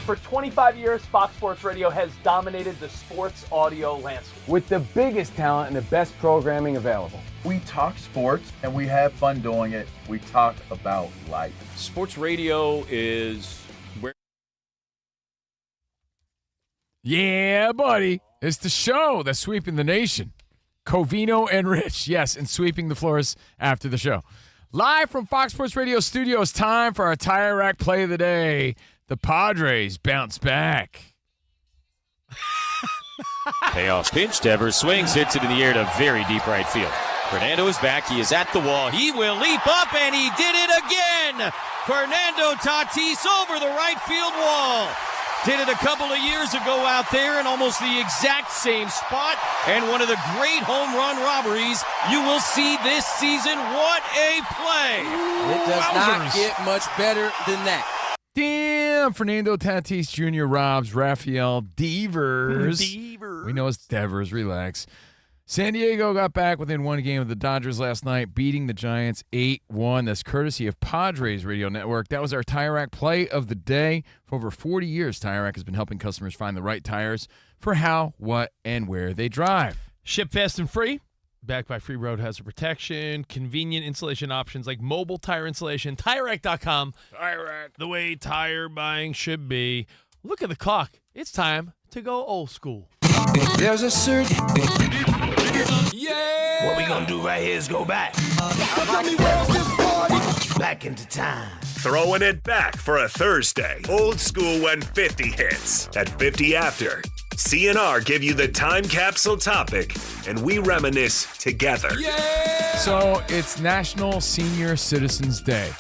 For 25 years, Fox Sports Radio has dominated the sports audio landscape with the biggest talent and the best programming available. We talk sports and we have fun doing it. We talk about life. Sports radio is where. Yeah, buddy. It's the show that's sweeping the nation. Covino and Rich, yes, and sweeping the floors after the show. Live from Fox Sports Radio studios, time for our Tire Rack play of the day. The Padres bounce back. Payoff pitch. Devers swings, hits it in the air to very deep right field. Fernando is back. He is at the wall. He will leap up, and he did it again. Fernando Tatis over the right field wall. Did it a couple of years ago out there in almost the exact same spot. And one of the great home run robberies you will see this season. What a play. It does not get much better than that. Damn, Fernando Tatis Jr. robs Rafael Devers. We know it's Devers. Relax. San Diego got back within one game of the Dodgers last night, beating the Giants 8-1. That's courtesy of Padres Radio Network. That was our Tire Rack play of the day. For over 40 years, Tire Rack has been helping customers find the right tires for how, what, and where they drive. Ship fast and free. Backed by free road hazard protection, convenient installation options like mobile tire installation, TireRack.com. Tire Rack, the way tire buying should be. Look at the clock. It's time to go old school. There's a certain... Yeah! What we gonna do right here is go back. Tell me where's this party? Back into time. Throwing it back for a Thursday. Old school when 50 hits. At 50 after. CNR give you the time capsule topic, and we reminisce together. Yeah! So it's National Senior Citizens Day.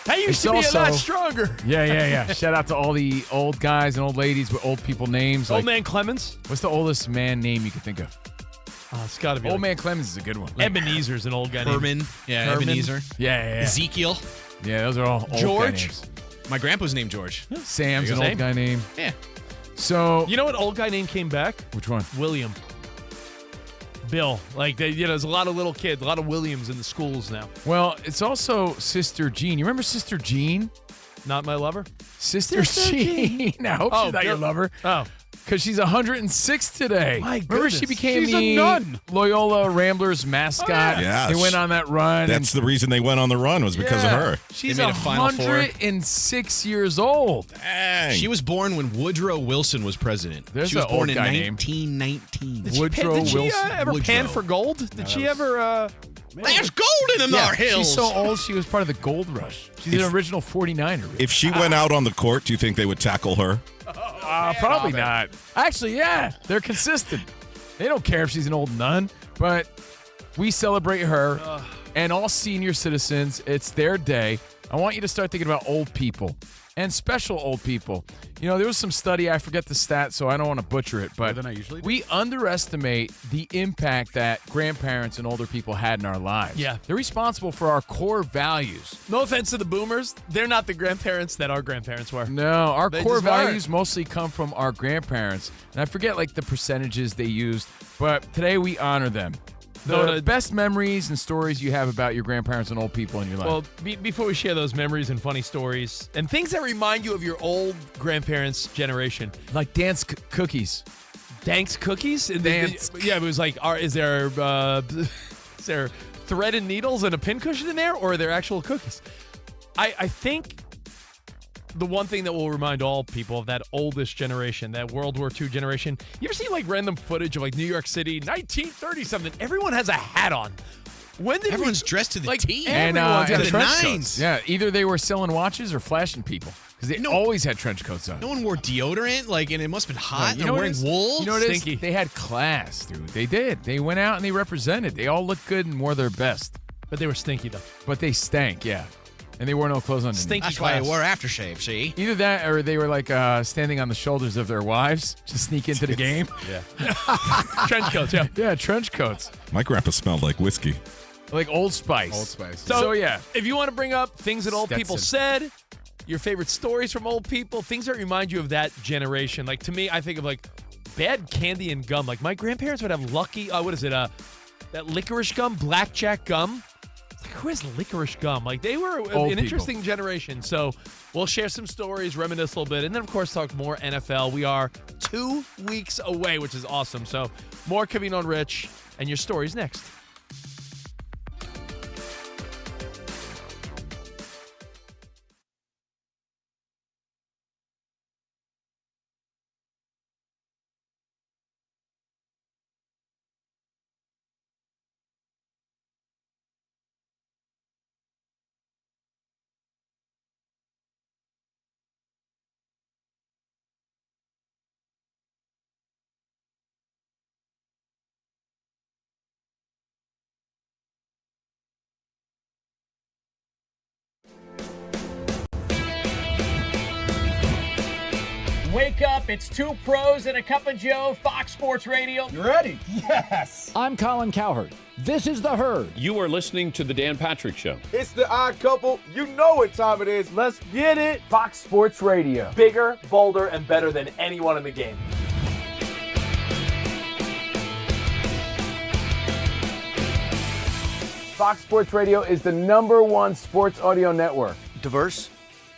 That used to be a lot stronger. Yeah. Shout out to all the old guys and old ladies with old people names. Old Man Clemens. What's the oldest man name you can think of? Oh, it's got to be Old Man Clemens is a good one. Ebenezer's an old guy name. Herman. Yeah, Herman. Ebenezer. Yeah. Ezekiel. Yeah, those are all old George. guy names. My grandpa's named George. Sam's an old guy name. Yeah. So you know what old guy name came back? Which one? William. Bill. Like, there's a lot of little kids, a lot of Williams in the schools now. Well, it's also Sister Jean. You remember Sister Jean? Not my lover? Sister Jean. I hope she's not your lover. Oh. Because she's 106 today. My Remember she goodness. became She's the a nun. Loyola Ramblers mascot? Oh, yeah. They went on that run. That's the reason they went on the run was because of her. She's They made a Final Four. 106 years old. Dang. She was born when Woodrow Wilson was president. There's she was an born old in guy name. 1919. Woodrow Did she Wilson. ever pan for gold? Did she ever... There's gold in them hills. She's so old she was part of the gold rush. She's an original 49er. If she went out on the court, do you think they would tackle her? Probably not. Actually, yeah. They're consistent. They don't care if she's an old nun, but we celebrate her and all senior citizens. It's their day. I want you to start thinking about old people and special old people. You know, there was some study, I forget the stat, so I don't want to butcher it, but we underestimate the impact that grandparents and older people had in our lives. Yeah. They're responsible for our core values. No offense to the boomers. They're not the grandparents that our grandparents were. No, our They core just weren't. values mostly come from our grandparents. And I forget like the percentages they used, but today we honor them. The best memories and stories you have about your grandparents and old people in your life. Well, before we share those memories and funny stories and things that remind you of your old grandparents' generation. Like Dance cookies. Dank's cookies? Dance. Yeah, it was like, is there thread and needles and a pincushion in there, or are there actual cookies? I think the one thing that will remind all people of that oldest generation, that World War II generation, you ever see like random footage of like New York City, 1930 something? Everyone has a hat on. When did Everyone's dressed to the T. And Everyone's got trench the coats. nines. Yeah, either they were selling watches or flashing people because they always had trench coats on. No one wore deodorant, and it must have been hot. You know and what wearing it is? wool. You know what it is? Stinky. They had class, dude. They did. They went out and they represented. They all looked good and wore their best. But they were stinky though. But they stank, yeah. And they wore no clothes underneath. Stinky That's why I class. wore aftershave. See. Either that or they were like standing on the shoulders of their wives to sneak into the game. Yeah. Trench coats, yeah. Yeah, trench coats. My grandpa smelled like whiskey. Like Old Spice. Old Spice. So, yeah. if you want to bring up things that old people Stetson. said, your favorite stories from old people, things that remind you of that generation. Like to me, I think of like bad candy and gum. Like my grandparents would have Lucky, that licorice gum, blackjack gum. Like, who has licorice gum? Like they were Old an people. interesting generation. So we'll share some stories, reminisce a little bit, and then of course talk more NFL. We are 2 weeks away, which is awesome. So more Covino and Rich and your stories next. Wake up, it's two pros and a cup of Joe, Fox Sports Radio. You ready? Yes. I'm Colin Cowherd. This is The Herd. You are listening to The Dan Patrick Show. It's the odd couple. You know what time it is. Let's get it. Fox Sports Radio. Bigger, bolder, and better than anyone in the game. Fox Sports Radio is the #1 sports audio network. Diverse,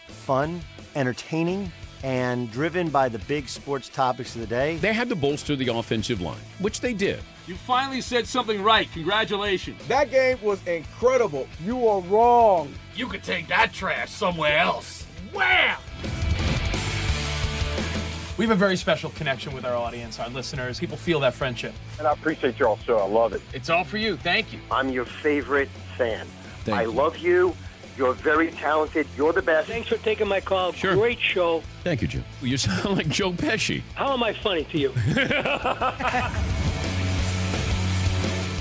fun, entertaining, and driven by the big sports topics of the day. They had to bolster the offensive line, which they did. You finally said something right. Congratulations. That game was incredible. You are wrong. You could take that trash somewhere else. Wham! We have a very special connection with our audience, our listeners. People feel that friendship. And I appreciate y'all so. I love it. It's all for you. Thank you. I'm your favorite fan. Thank I you. love you. You're very talented. You're the best. Thanks for taking my call. Sure. Great show. Thank you, Jim. You sound like Joe Pesci. How am I funny to you?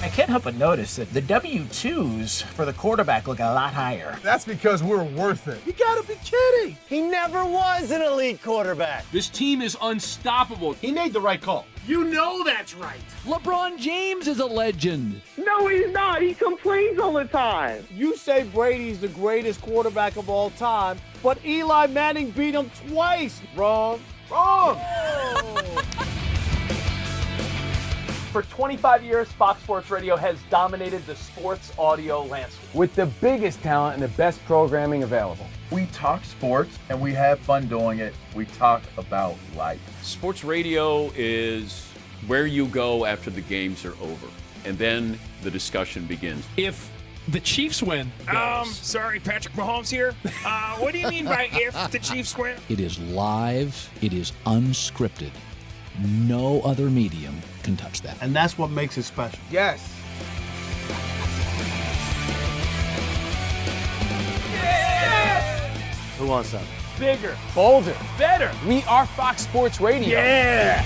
I can't help but notice that the W-2s for the quarterback look a lot higher. That's because we're worth it. You gotta be kidding. He never was an elite quarterback. This team is unstoppable. He made the right call. You know that's right. LeBron James is a legend. No, he's not. He complains all the time. You say Brady's the greatest quarterback of all time, but Eli Manning beat him twice. Wrong. Wrong. For 25 years, Fox Sports Radio has dominated the sports audio landscape with the biggest talent and the best programming available. We talk sports and we have fun doing it. We talk about life. Sports radio is where you go after the games are over, and then the discussion begins. If the Chiefs win, Sorry, Patrick Mahomes here. What do you mean by if the Chiefs win? It is live. It is unscripted. No other medium can touch that. And that's what makes it special. Yes. Who wants some? Bigger, bolder, better. We are Fox Sports Radio. Yeah.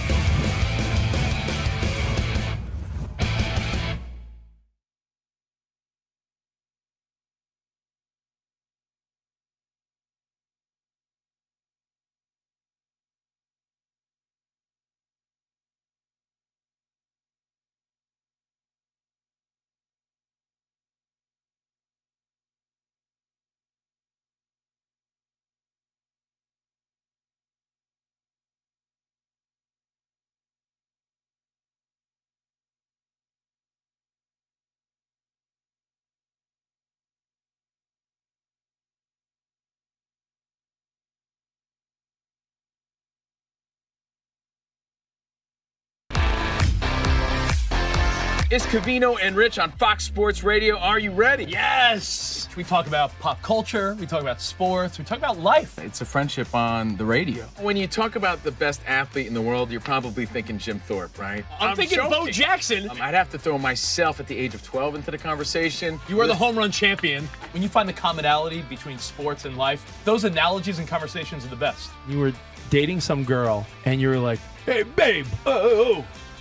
It's Covino and Rich on Fox Sports Radio. Are you ready? Yes! We talk about pop culture, we talk about sports, we talk about life. It's a friendship on the radio. When you talk about the best athlete in the world, you're probably thinking Jim Thorpe, right? I'm thinking Bo Jackson. I'd have to throw myself at the age of 12 into the conversation. You are the home run champion. When you find the commonality between sports and life, those analogies and conversations are the best. You were dating some girl, and you were like, hey, babe,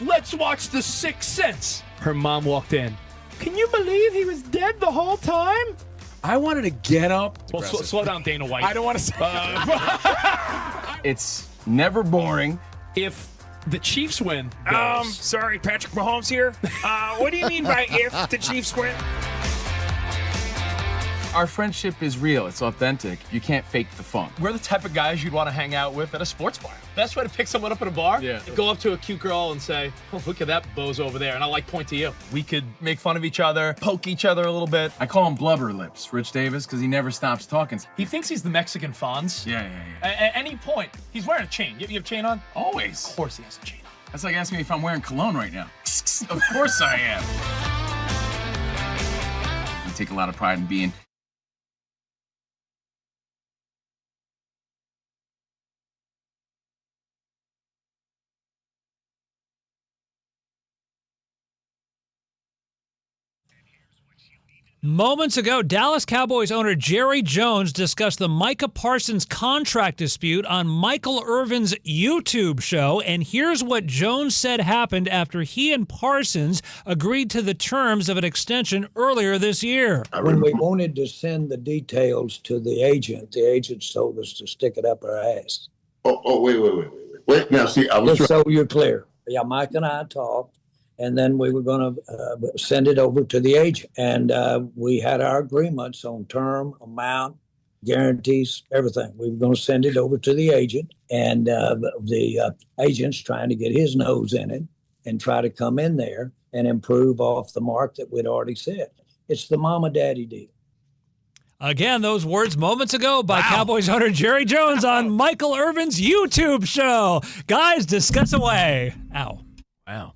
let's watch The Sixth Sense. Her mom walked in. Can you believe he was dead the whole time? I wanted to get up. Well, slow down, Dana White. I don't want to say It's never boring. If the Chiefs win, Sorry, Patrick Mahomes here. What do you mean by if the Chiefs win? Our friendship is real. It's authentic. You can't fake the funk. we're the type of guys you'd want to hang out with at a sports bar. Best way to pick someone up at a bar? Yeah. Go up to a cute girl and say, oh, look at that bozo over there. And I'll point to you. We could make fun of each other, poke each other a little bit. I call him Blubber Lips, Rich Davis, because he never stops talking. He thinks he's the Mexican Fonz. Yeah. At any point, he's wearing a chain. You have a chain on? Always. Of course he has a chain on. That's like asking me if I'm wearing cologne right now. Of course I am. I take a lot of pride in being Moments ago, Dallas Cowboys owner Jerry Jones discussed the Micah Parsons contract dispute on Michael Irvin's YouTube show, and here's what Jones said happened after he and Parsons agreed to the terms of an extension earlier this year. When we wanted to send the details to the agent told us to stick it up our ass. Wait, now see, I was Just so you're clear. Yeah, Mike and I talked. And then we were going to send it over to the agent. And we had our agreements on term, amount, guarantees, everything. We were going to send it over to the agent. And the agent's trying to get his nose in it and try to come in there and improve off the mark that we'd already set. It's the mama-daddy deal. Again, those words moments ago by Cowboys owner Jerry Jones on Michael Irvin's YouTube show. Guys, discuss away. Ow. Wow.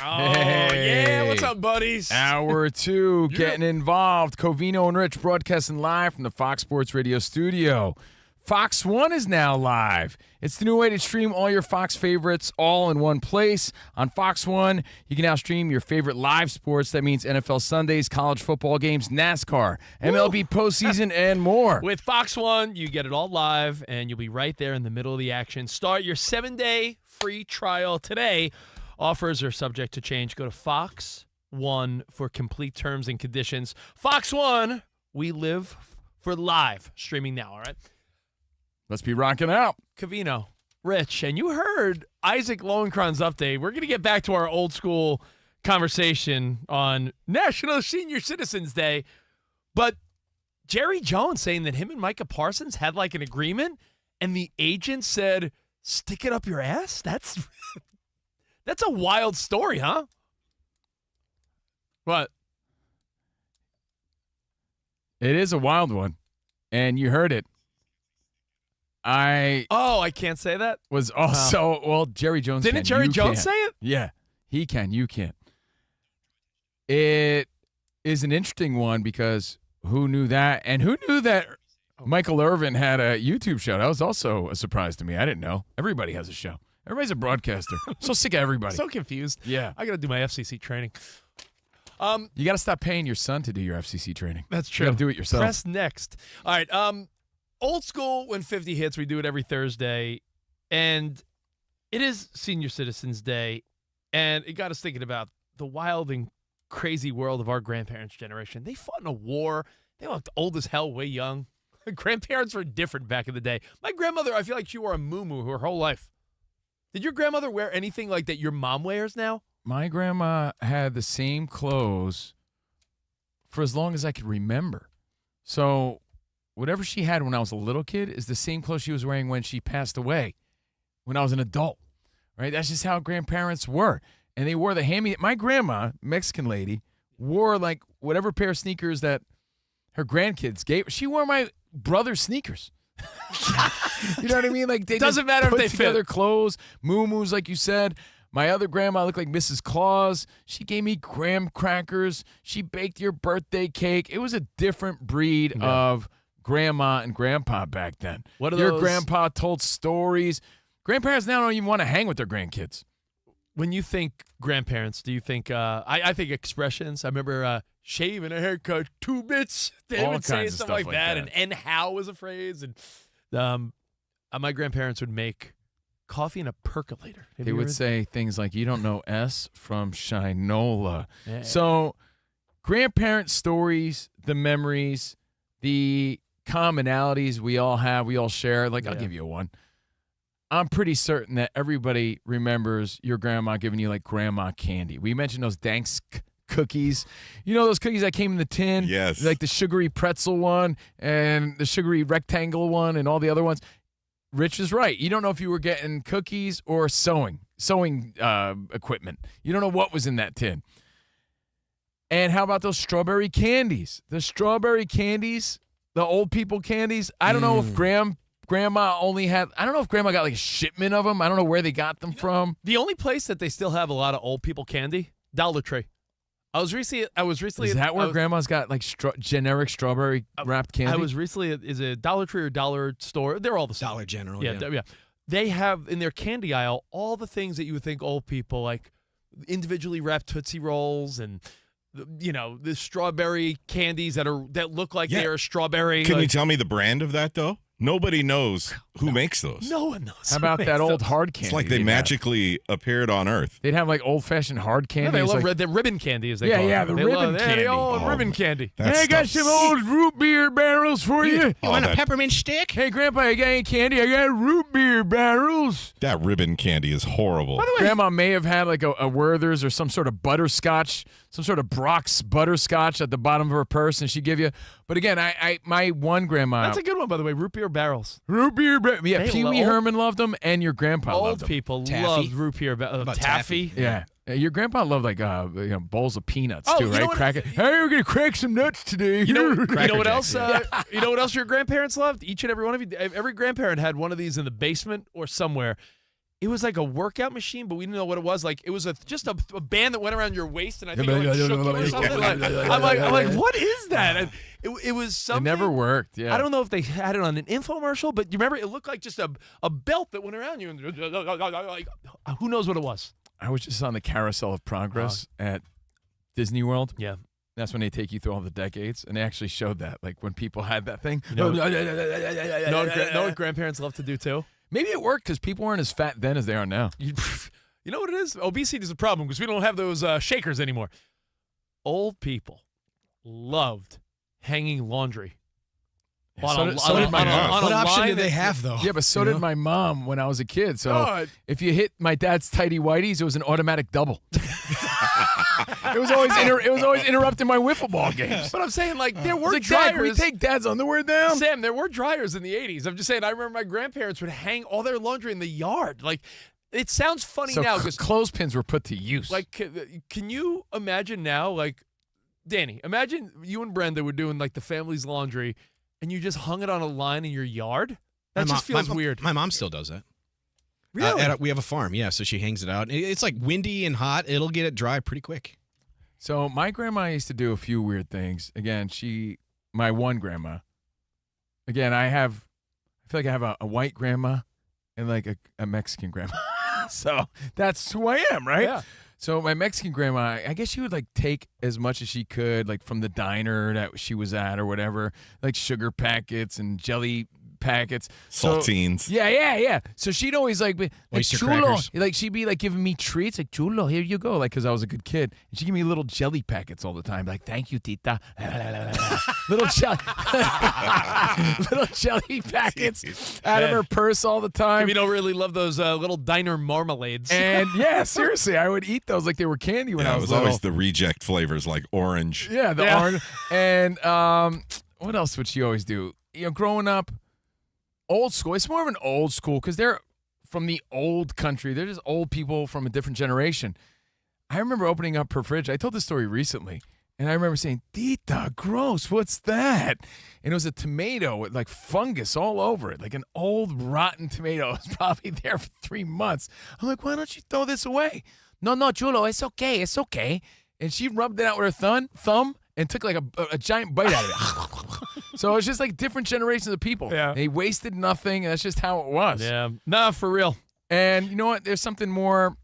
Oh, yeah. What's up, buddies? Hour 2, getting involved. Covino and Rich broadcasting live from the Fox Sports Radio studio. Fox One is now live. It's the new way to stream all your Fox favorites all in one place. On Fox One, you can now stream your favorite live sports. That means NFL Sundays, college football games, NASCAR, MLB postseason, and more. With Fox One, you get it all live, and you'll be right there in the middle of the action. Start your 7-day free trial today. Offers are subject to change. Go to Fox One for complete terms and conditions. Fox One, we live for live streaming now, all right? Let's be rocking out. Covino, Rich, and you heard Isaac Lowenkron's update. We're going to get back to our old school conversation on National Senior Citizens Day, but Jerry Jones saying that him and Micah Parsons had like an agreement, and the agent said, stick it up your ass? That's a wild story, huh? What? It is a wild one, and you heard it. I can't say that? Was also, well, Jerry Jones Didn't can. Jerry You Jones can't. say it? Yeah, he can. You can't. It is an interesting one because who knew that? And who knew that Michael Irvin had a YouTube show? That was also a surprise to me. I didn't know. Everybody has a show. Everybody's a broadcaster. I'm so sick of everybody. So confused. Yeah. I got to do my FCC training. You got to stop paying your son to do your FCC training. That's true. You got to do it yourself. Press next. All right. Old school, when 50 hits, we do it every Thursday. And it is Senior Citizens Day. And it got us thinking about the wild and crazy world of our grandparents' generation. They fought in a war. They looked old as hell, way young. Grandparents were different back in the day. My grandmother, I feel like she wore a muumuu her whole life. Did your grandmother wear anything like that your mom wears now? My grandma had the same clothes for as long as I could remember. So whatever she had when I was a little kid is the same clothes she was wearing when she passed away, when I was an adult, right? That's just how grandparents were. And they wore the hand-me. My grandma, Mexican lady, wore like whatever pair of sneakers that her grandkids gave. She wore my brother's sneakers. You know what I mean? Like they Doesn't matter if put they together fit. clothes, muumuus, like you said. My other grandma looked like Mrs. Claus. She gave me graham crackers. She baked your birthday cake. It was a different breed of grandma and grandpa back then. What are your those- grandpa told stories. Grandparents now don't even want to hang with their grandkids. When you think grandparents, do you think, I think expressions. I remember shave and a haircut, 2 bits. They All would say kinds of stuff stuff like like that. that. And how was a phrase. And my grandparents would make coffee in a percolator. Have They you would ever- say things like, you don't know S from Shinola. Yeah. So grandparent stories, the memories, the commonalities we all have, we all share. Like, I'll give you one. I'm pretty certain that everybody remembers your grandma giving you like grandma candy. We mentioned those Danks cookies. You know those cookies that came in the tin? Yes. Like the sugary pretzel one and the sugary rectangle one and all the other ones. Rich is right. You don't know if you were getting cookies or sewing equipment. You don't know what was in that tin. And how about those strawberry candies? The strawberry candies, the old people candies. I don't know if grandma only had, I don't know if grandma got like a shipment of them. I don't know where they got them from. The only place that they still have a lot of old people candy, Dollar Tree. I was recently. Is that where grandma's got like generic strawberry wrapped candy? I was recently. Is it Dollar Tree or Dollar Store? They're all the same. Dollar General. Yeah. They have in their candy aisle all the things that you would think old people like, individually wrapped Tootsie Rolls and the strawberry candies that look like they are strawberry. Can you tell me the brand of that though? Nobody knows who makes those. No one knows. How about that old hard candy? It's like they magically appeared on Earth. They'd have like old-fashioned hard candy. They It's love like, the ribbon candy, as they Yeah, call it. yeah, the They ribbon love, candy. The old Oh, ribbon candy. That Hey, I got stuff's- some old root beer barrels for you. You want a peppermint stick? Hey, Grandpa, you got any candy? I got root beer barrels. That ribbon candy is horrible. Grandma may have had like a Werther's or some sort of butterscotch, some sort of Brock's butterscotch at the bottom of her purse, and she'd give you. But again, my one grandma. That's a good one, by the way. Root beer barrels. Root beer barrels. Yeah, They Pee Wee love- Herman loved them, and your grandpa Old loved them. people Taffy? love root beer taffy. Yeah. Your grandpa loved like bowls of peanuts Oh, too, you know right? what- Crack it. Hey, we're gonna crack some nuts today. You know what Cracker else? Jacks, You know what else your grandparents loved? Each and every one of you. Every grandparent had one of these in the basement or somewhere. It was like a workout machine, but we didn't know what it was. Like it was just a band that went around your waist, and I think it like shook you or something. I'm like, what is that? And it was It something. never worked. Yeah. I don't know if they had it on an infomercial, but you remember it looked like just a belt that went around you, and like who knows what it was. I was just on the Carousel of Progress at Disney World. Yeah. That's when they take you through all the decades, and they actually showed that, like when people had that thing. Know what grandparents love to do too? Maybe it worked because people weren't as fat then as they are now. You know what it is? Obesity is a problem because we don't have those shakers anymore. Old people loved hanging laundry. So did my mom. What option did they have, though? Yeah, but so did my mom when I was a kid. So if you hit my dad's tighty whities, it was an automatic double. It was always interrupting my wiffle ball games. But I'm saying, like, there were Dad, can we dryers. take dad's underwear down? Sam, there were dryers in the 80s. I'm just saying, I remember my grandparents would hang all their laundry in the yard. Like, it sounds funny So now because, clothespins were put to use. like, can you imagine now, like, Danny, imagine you and Brenda were doing, like, the family's laundry and you just hung it on a line in your yard? That just feels weird. My mom still does that. Really? We have a farm, yeah, so she hangs it out. It's like windy and hot. It'll get it dry pretty quick. So my grandma used to do a few weird things. Again, my one grandma. Again, I feel like I have a white grandma and like a Mexican grandma. So that's who I am, right? Yeah. So my Mexican grandma, I guess she would like take as much as she could, like from the diner that she was at or whatever, like sugar packets and jelly packets. Saltines. So, yeah. So she'd always like Oyster chulo. crackers. Like she'd be like giving me treats, like chulo, here you go, like because I was a good kid. And she'd give me little jelly packets all the time, like thank you, tita. little jelly packets out of her purse all the time. If you don't really love those little diner marmalades. And yeah, seriously, I would eat those like they were candy when I was it was little. always the reject flavors like orange. Yeah, the orange. And what else would she always do? Growing up, old school. It's more of an old school because they're from the old country. They're just old people from a different generation. I remember opening up her fridge. I told this story recently. And I remember saying, Tita, gross, what's that? And it was a tomato with like fungus all over it, like an old rotten tomato. It was probably there for 3 months. I'm like, why don't you throw this away? No, Chulo, it's okay. And she rubbed it out with her thumb and took like a giant bite out of it. So it's just like different generations of people. Yeah. They wasted nothing, and that's just how it was. Yeah. Nah, for real. And you know what? There's something more,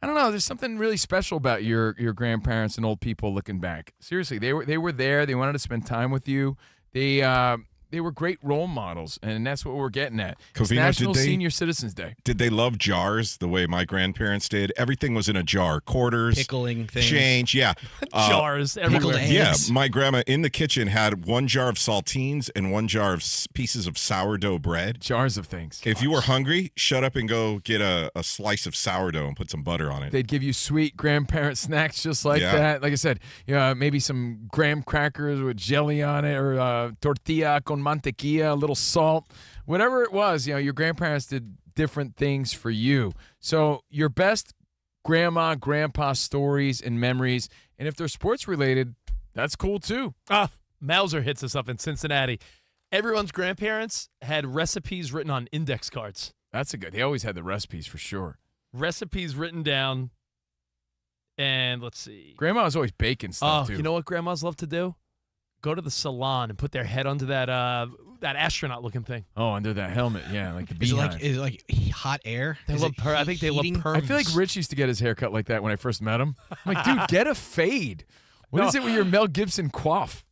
I don't know, there's something really special about your grandparents and old people looking back. Seriously, they were there. They wanted to spend time with you. They were great role models, and that's what we're getting at. It's Covino, National Senior Citizens Day. Did they love jars the way my grandparents did? Everything was in a jar. Quarters, Pickling things. change, yeah. Jars everywhere. Yeah, my grandma in the kitchen had 1 jar of saltines and 1 jar of pieces of sourdough bread. Jars of things. If you were hungry, shut up and go get a slice of sourdough and put some butter on it. They'd give you sweet grandparent snacks just like that. Like I said, maybe some graham crackers with jelly on it, or tortilla con mantequilla, a little salt, whatever it was. Your grandparents did different things for you. So your best grandma, grandpa stories and memories, and if they're sports related, that's cool too. Mauser hits us up in Cincinnati. Everyone's grandparents had recipes written on index cards. That's they always had the recipes for sure. Recipes written down. And let's see. Grandma was always baking stuff too. You know what grandmas love to do? Go to the salon and put their head under that astronaut-looking thing. Oh, under that helmet, yeah, like the Is beehive. it like hot air? They love I think they love perms. I feel like Rich used to get his hair cut like that when I first met him. I'm like, dude, get a fade. What is it with your Mel Gibson coif?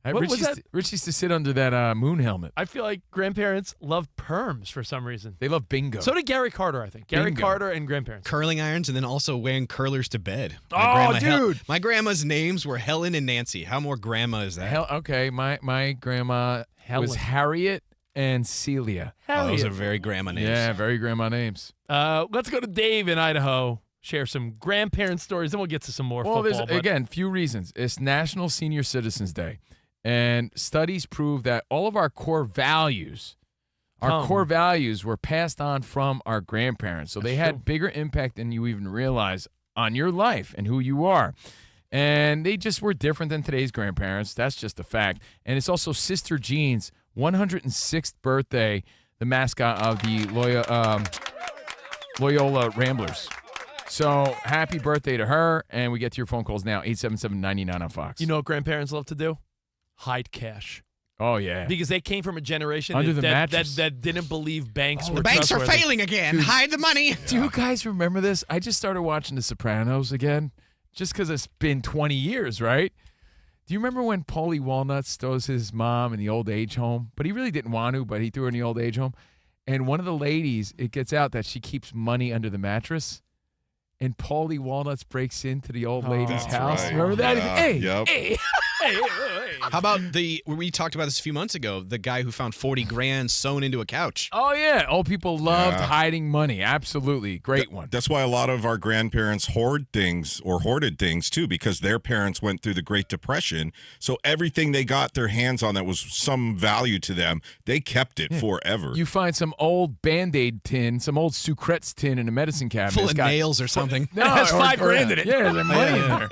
Rich used to sit under that moon helmet. I feel like grandparents love perms for some reason. They love bingo. So did Gary Carter, I think. Gary Carter and grandparents. Curling irons and then also wearing curlers to bed. Dude. My grandma's names were Helen and Nancy. How more grandma is that? Okay, my grandma was Harriet and Celia. Those are very grandma names. Yeah, very grandma names. Let's go to Dave in Idaho. Share some grandparent stories, then we'll get to some more football. Well, there's, few reasons. It's National Senior Citizens Day. And studies prove that all of our core values were passed on from our grandparents. So they had bigger impact than you even realize on your life and who you are. And they just were different than today's grandparents. That's just a fact. And it's also Sister Jean's 106th birthday, the mascot of the Loyola Ramblers. So happy birthday to her. And we get to your phone calls now, 877-99 on Fox. You know what grandparents love to do? Hide cash. Oh, yeah. Because they came from a generation Under the mattress. that didn't believe banks were The banks are trustworthy. failing again. Dude. Hide the money. Do you guys remember this? I just started watching The Sopranos again just because it's been 20 years, right? Do you remember when Paulie Walnuts throws his mom in the old age home? But he really didn't want to, but he threw her in the old age home. And one of the ladies, it gets out that she keeps money under the mattress. And Paulie Walnuts breaks into the old lady's house. Right. Remember that? Yeah. Hey. How about we talked about this a few months ago, the guy who found 40 grand sewn into a couch. Oh, yeah. Old people loved hiding money. Absolutely. Great one. That's why a lot of our grandparents hoarded things, too, because their parents went through the Great Depression. So everything they got their hands on that was some value to them, they kept it forever. You find some old Band-Aid tin, some old Sucrets tin in a medicine cabinet. Full of nails or something. No, That's $5,000 in it. Yeah, there's money in there.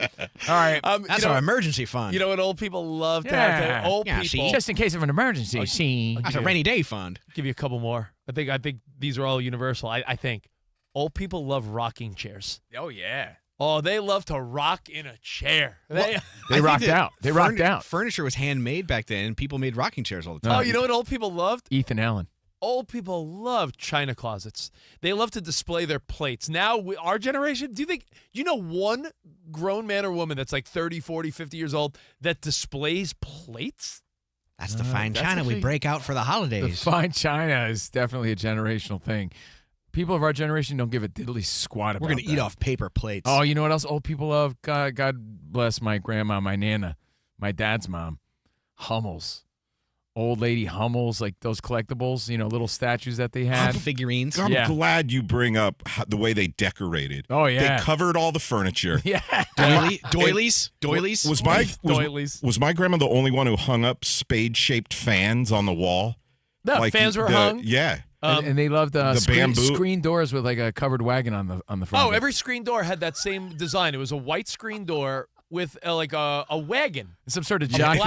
All right. That's our emergency fund. You know what old people love to have? Old people. See? Just in case of an emergency. See. That's a rainy day fund. Give you a couple more. I think these are all universal. I think old people love rocking chairs. Oh, yeah. Oh, they love to rock in a chair. They rocked out. They rocked out. Furniture was handmade back then, and people made rocking chairs all the time. Oh, you know what old people loved? Ethan Allen. Old people love china closets. They love to display their plates. Now, our generation, do you know one grown man or woman that's like 30, 40, 50 years old that displays plates? That's the fine china we break out for the holidays. The fine china is definitely a generational thing. People of our generation don't give a diddly squat about We're going to eat off paper plates. Oh, you know what else old people love? God bless my grandma, my Nana, my dad's mom. Hummels. Old lady Hummels, like those collectibles, little statues that they had. Figurines. I'm glad you bring up the way they decorated. Oh, yeah. They covered all the furniture. Yeah. Doilies? Was my grandma the only one who hung up spade-shaped fans on the wall? No, fans were hung. Yeah. And they loved the bamboo screen doors with like a covered wagon on the front. Oh, every screen door had that same design. It was a white screen door with like a wagon, some sort of jockey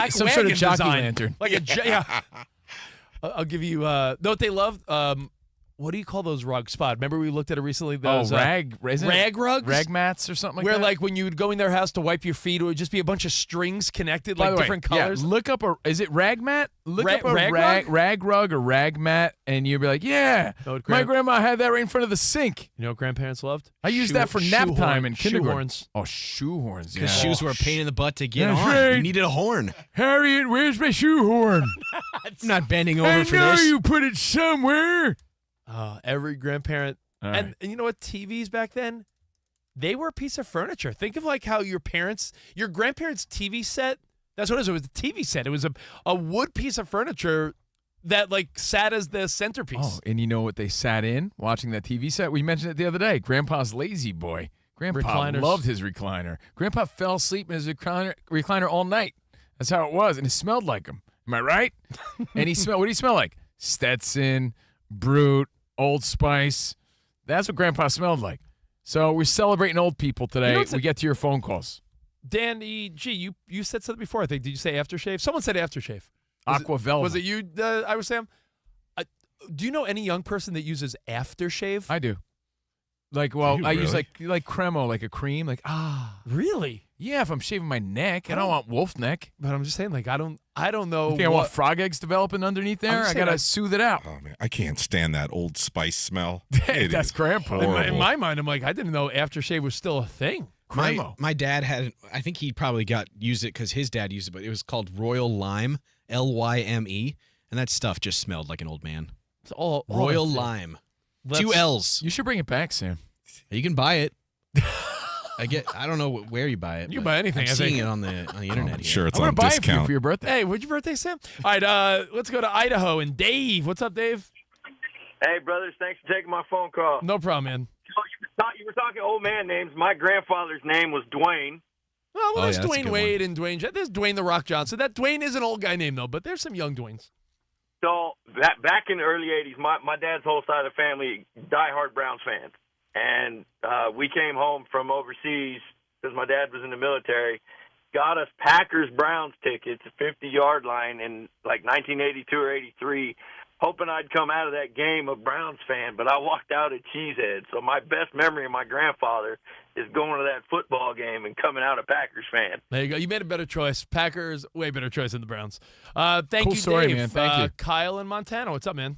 jockey lantern, like yeah. I'll give you. Know what they loved? What do you call those rugs? Spot. Remember we looked at it recently. Those rag rugs, rag mats or something like that. Where like when you would go in their house to wipe your feet, it would just be a bunch of strings connected, By like the different way, colors. Yeah, look up is it rag mat? Look up a rag rug or rag mat, and you'll be like, yeah, my grandma had that right in front of the sink. You know what grandparents loved? I used that for nap time in kindergarten. Shoehorns. Oh, shoehorns. Because Yeah. shoes were a pain in the butt to get That's on. right. You needed a horn. Harriet, where's my shoehorn? I'm not bending over I for know this. you put it somewhere. Every grandparent. All and right. you know what? TVs back then, they were a piece of furniture. Think of like how your grandparents' TV set, that's what it was. It was a TV set. It was a wood piece of furniture that like sat as the centerpiece. Oh, and you know what they sat in watching that TV set? We mentioned it the other day. Grandpa's lazy boy. Grandpa Recliners. loved his recliner. Grandpa fell asleep in his recliner all night. That's how it was, and it smelled like him. Am I right? And what did he smell like? Stetson, Brute, Old Spice. That's what Grandpa smelled like. So we're celebrating old people today. We get to your phone calls. Danny G, you said something before, I think. Did you say aftershave? Someone said aftershave. Aqua Velva. Was it you, I was Sam? Do you know any young person that uses aftershave? I do. Like, I use like Cremo, like a cream. Like, Really? Yeah, if I'm shaving my neck. I don't want wolf neck. But I'm just saying, like, I don't know. You think I want frog eggs developing underneath there? I got to soothe it out. Oh, man. I can't stand that Old Spice smell. That's Grandpa. In my mind, I'm like, I didn't know aftershave was still a thing. My dad had, I think he probably used it because his dad used it, but it was called Royal Lime, Lyme, and that stuff just smelled like an old man. It's all Royal that's it. Lime. 2 L's. You should bring it back, Sam. You can buy it. I don't know where you buy it. You but buy anything, I'm I seeing think. it on the internet. I'm here. sure it's I'm on gonna buy it discount. for your birthday. Hey, what's your birthday, Sam? All right, let's go to Idaho and Dave. What's up, Dave? Hey, brothers, thanks for taking my phone call. No problem, man. You were talking old man names. My grandfather's name was Dwayne. Well, Oh, there's yeah, that's a Dwayne good Wade and Dwayne. There's Dwayne the Rock Johnson. That Dwayne is an old guy name, though, but there's some young Dwaynes. So back in the early 80s, my dad's whole side of the family, diehard Browns fans. And we came home from overseas because my dad was in the military, got us Packers-Browns tickets, 50-yard line in like 1982 or 83, hoping I'd come out of that game a Browns fan, but I walked out a cheesehead. So my best memory of my grandfather is going to that football game and coming out a Packers fan. There you go. You made a better choice. Packers, way better choice than the Browns. Thank Cool you, story, Dave. man. Thank you. Kyle in Montana. What's up, man?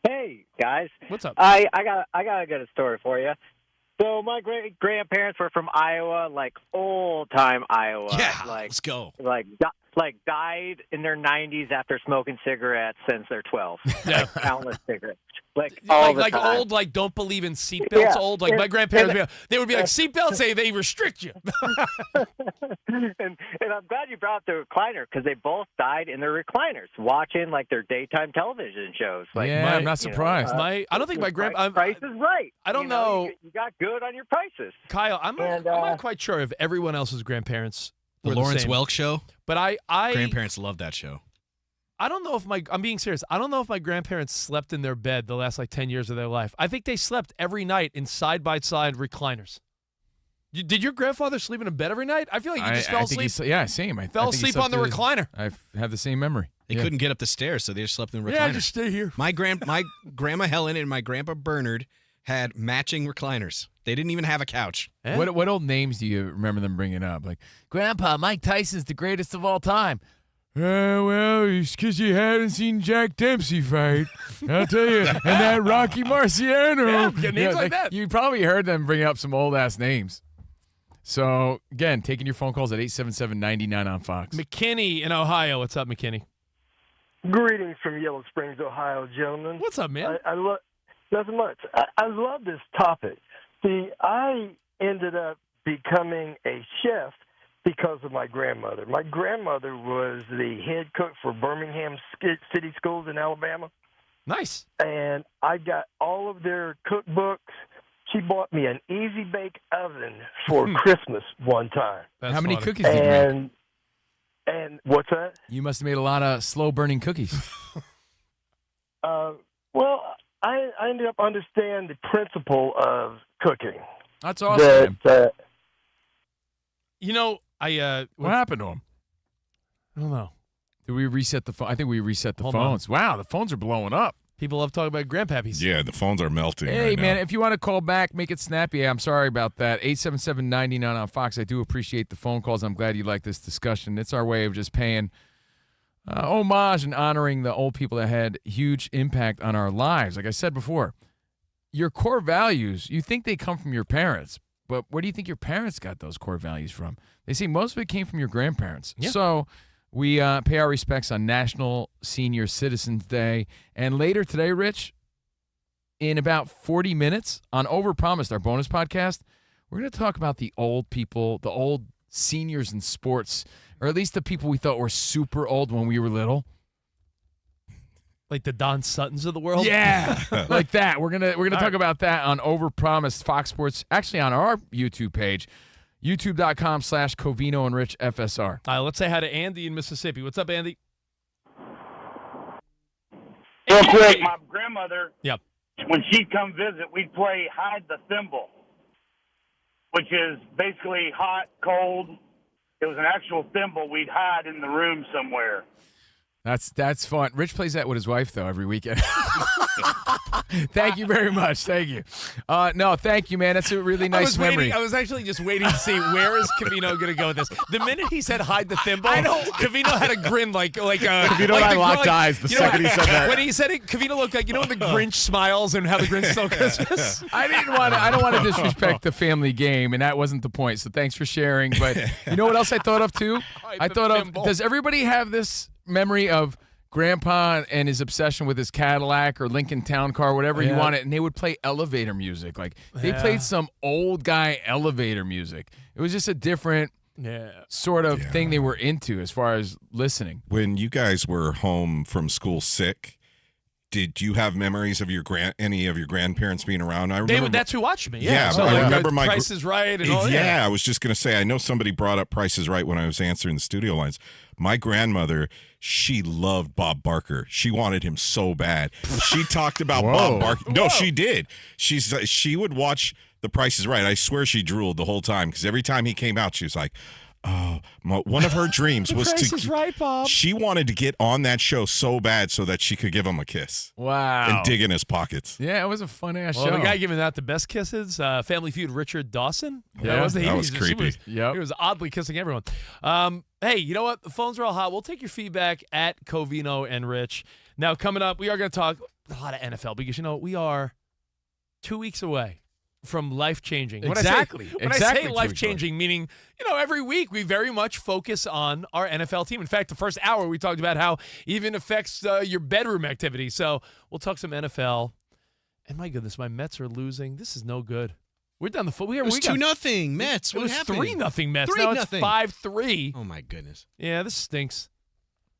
Hey guys, What's up? I got a good story for you. So my great grandparents were from Iowa, like old time Iowa. Yeah, like, let's go. Like died in their 90s after smoking cigarettes since they're 12. Like countless cigarettes. Like all the time. Old, like don't believe in seatbelts. Yeah, Old, like my grandparents, they would be like seatbelts. They restrict you. and I'm glad you brought up the recliner because they both died in their recliners watching like their daytime television shows. Like, Yeah, I'm not surprised. I don't think my grandpa. Price is right. I don't know. You got good on your prices. Kyle, I'm not quite sure if everyone else's grandparents The were Lawrence same. Welk Show. But I Grandparents love that show. I don't know if I'm being serious. I don't know if my grandparents slept in their bed the last like 10 years of their life. I think they slept every night in side-by-side recliners. Did your grandfather sleep in a bed every night? I feel like he just fell asleep. Yeah, same. I Fell think he asleep slept on the recliner. I have the same memory. They couldn't get up the stairs, so they just slept in recliners. Yeah, just stay here. My grandma Helen and my grandpa Bernard had matching recliners. They didn't even have a couch. Eh? What old names do you remember them bringing up? Like, Grandpa, Mike Tyson's the greatest of all time. Well, it's because you hadn't seen Jack Dempsey fight. I'll tell you. And that Rocky Marciano. Yeah, names like that. You probably heard them bring up some old-ass names. So, again, taking your phone calls at 877-99 on Fox. McKinney in Ohio. What's up, McKinney? Greetings from Yellow Springs, Ohio, gentlemen. What's up, man? I love nothing much. I love this topic. See, I ended up becoming a chef because of my grandmother. My grandmother was the head cook for Birmingham City Schools in Alabama. Nice. And I got all of their cookbooks. She bought me an Easy Bake Oven for Christmas one time. How many cookies did you make? And what's that? You must have made a lot of slow-burning cookies. Well, I ended up understanding the principle of cooking. That's awesome. You know, what happened to him? I don't know. Did we reset the phone? I think we reset the Hold phones. Wow, the phones are blowing up. People love talking about grandpappies. Yeah, the phones are melting. Hey, right man, now. if you want to call back, make it snappy. I'm sorry about that. 877-99 on Fox. I do appreciate the phone calls. I'm glad you like this discussion. It's our way of just paying homage and honoring the old people that had huge impact on our lives. Like I said before, your core values, you think they come from your parents, but where do you think your parents got those core values from? They say most of it came from your grandparents. Yeah. So we pay our respects on National Senior Citizens Day. And later today, Rich, in about 40 minutes on Overpromised, our bonus podcast, we're going to talk about the old people, the old seniors in sports, or at least the people we thought were super old when we were little. Like the Don Suttons of the world? Yeah, like that. We're gonna talk about that on Overpromised Fox Sports, actually on our YouTube page, youtube.com/Covino and Rich FSR. All right, let's say hi to Andy in Mississippi. What's up, Andy? Real quick, my grandmother, Yep. when she'd come visit, we'd play hide the thimble, which is basically hot, cold. It was an actual thimble we'd hide in the room somewhere. That's fun. Rich plays that with his wife, though, every weekend. Thank you very much. Thank you. No, thank you, man. That's a really nice memory. I was actually just waiting to see where is Covino going to go with this. The minute he said hide the thimble, Covino had a grin like Covino and I the locked Grinch. eyes the second he said that. When he said it, Covino looked like, when the Grinch smiles and how the Grinch stole Christmas. I don't want to disrespect the family game, and that wasn't the point. So thanks for sharing. But you know what else I thought of too? I thought of, does everybody have this memory of Grandpa and his obsession with his Cadillac or Lincoln Town Car, whatever you want it, and they would play elevator music. Like they played some old guy elevator music. It was just a different sort of thing they were into as far as listening. When you guys were home from school sick, did you have memories of any of your grandparents being around? I remember That's who watched me. Yeah, so I remember my Price is Right and all. Yeah, I was just going to say, I know somebody brought up Price is Right when I was answering the studio lines. My grandmother, she loved Bob Barker. She wanted him so bad. She talked about Bob Barker. No, she did. She would watch The Price is Right. I swear she drooled the whole time because every time he came out, she was like, oh, one of her dreams was Price is Right, Bob. She wanted to get on that show so bad so that she could give him a kiss. Wow. And dig in his pockets. Yeah, it was a fun-ass show. Well, the guy giving out the best kisses, Family Feud, Richard Dawson. Yeah, that was creepy. He was oddly kissing everyone. Hey, you know what? The phones are all hot. We'll take your feedback at Covino and Rich. Now, coming up, we are going to talk a lot of NFL because, we are 2 weeks away from life-changing. Exactly. When I say life-changing, meaning, every week we very much focus on our NFL team. In fact, the first hour we talked about how even affects your bedroom activity. So we'll talk some NFL. And my goodness, my Mets are losing. This is no good. We're down the foot. It was 2-0 Mets. What happened? It was 3-0 Mets. 3-0. Now it's 5-3. Oh, my goodness. Yeah, this stinks.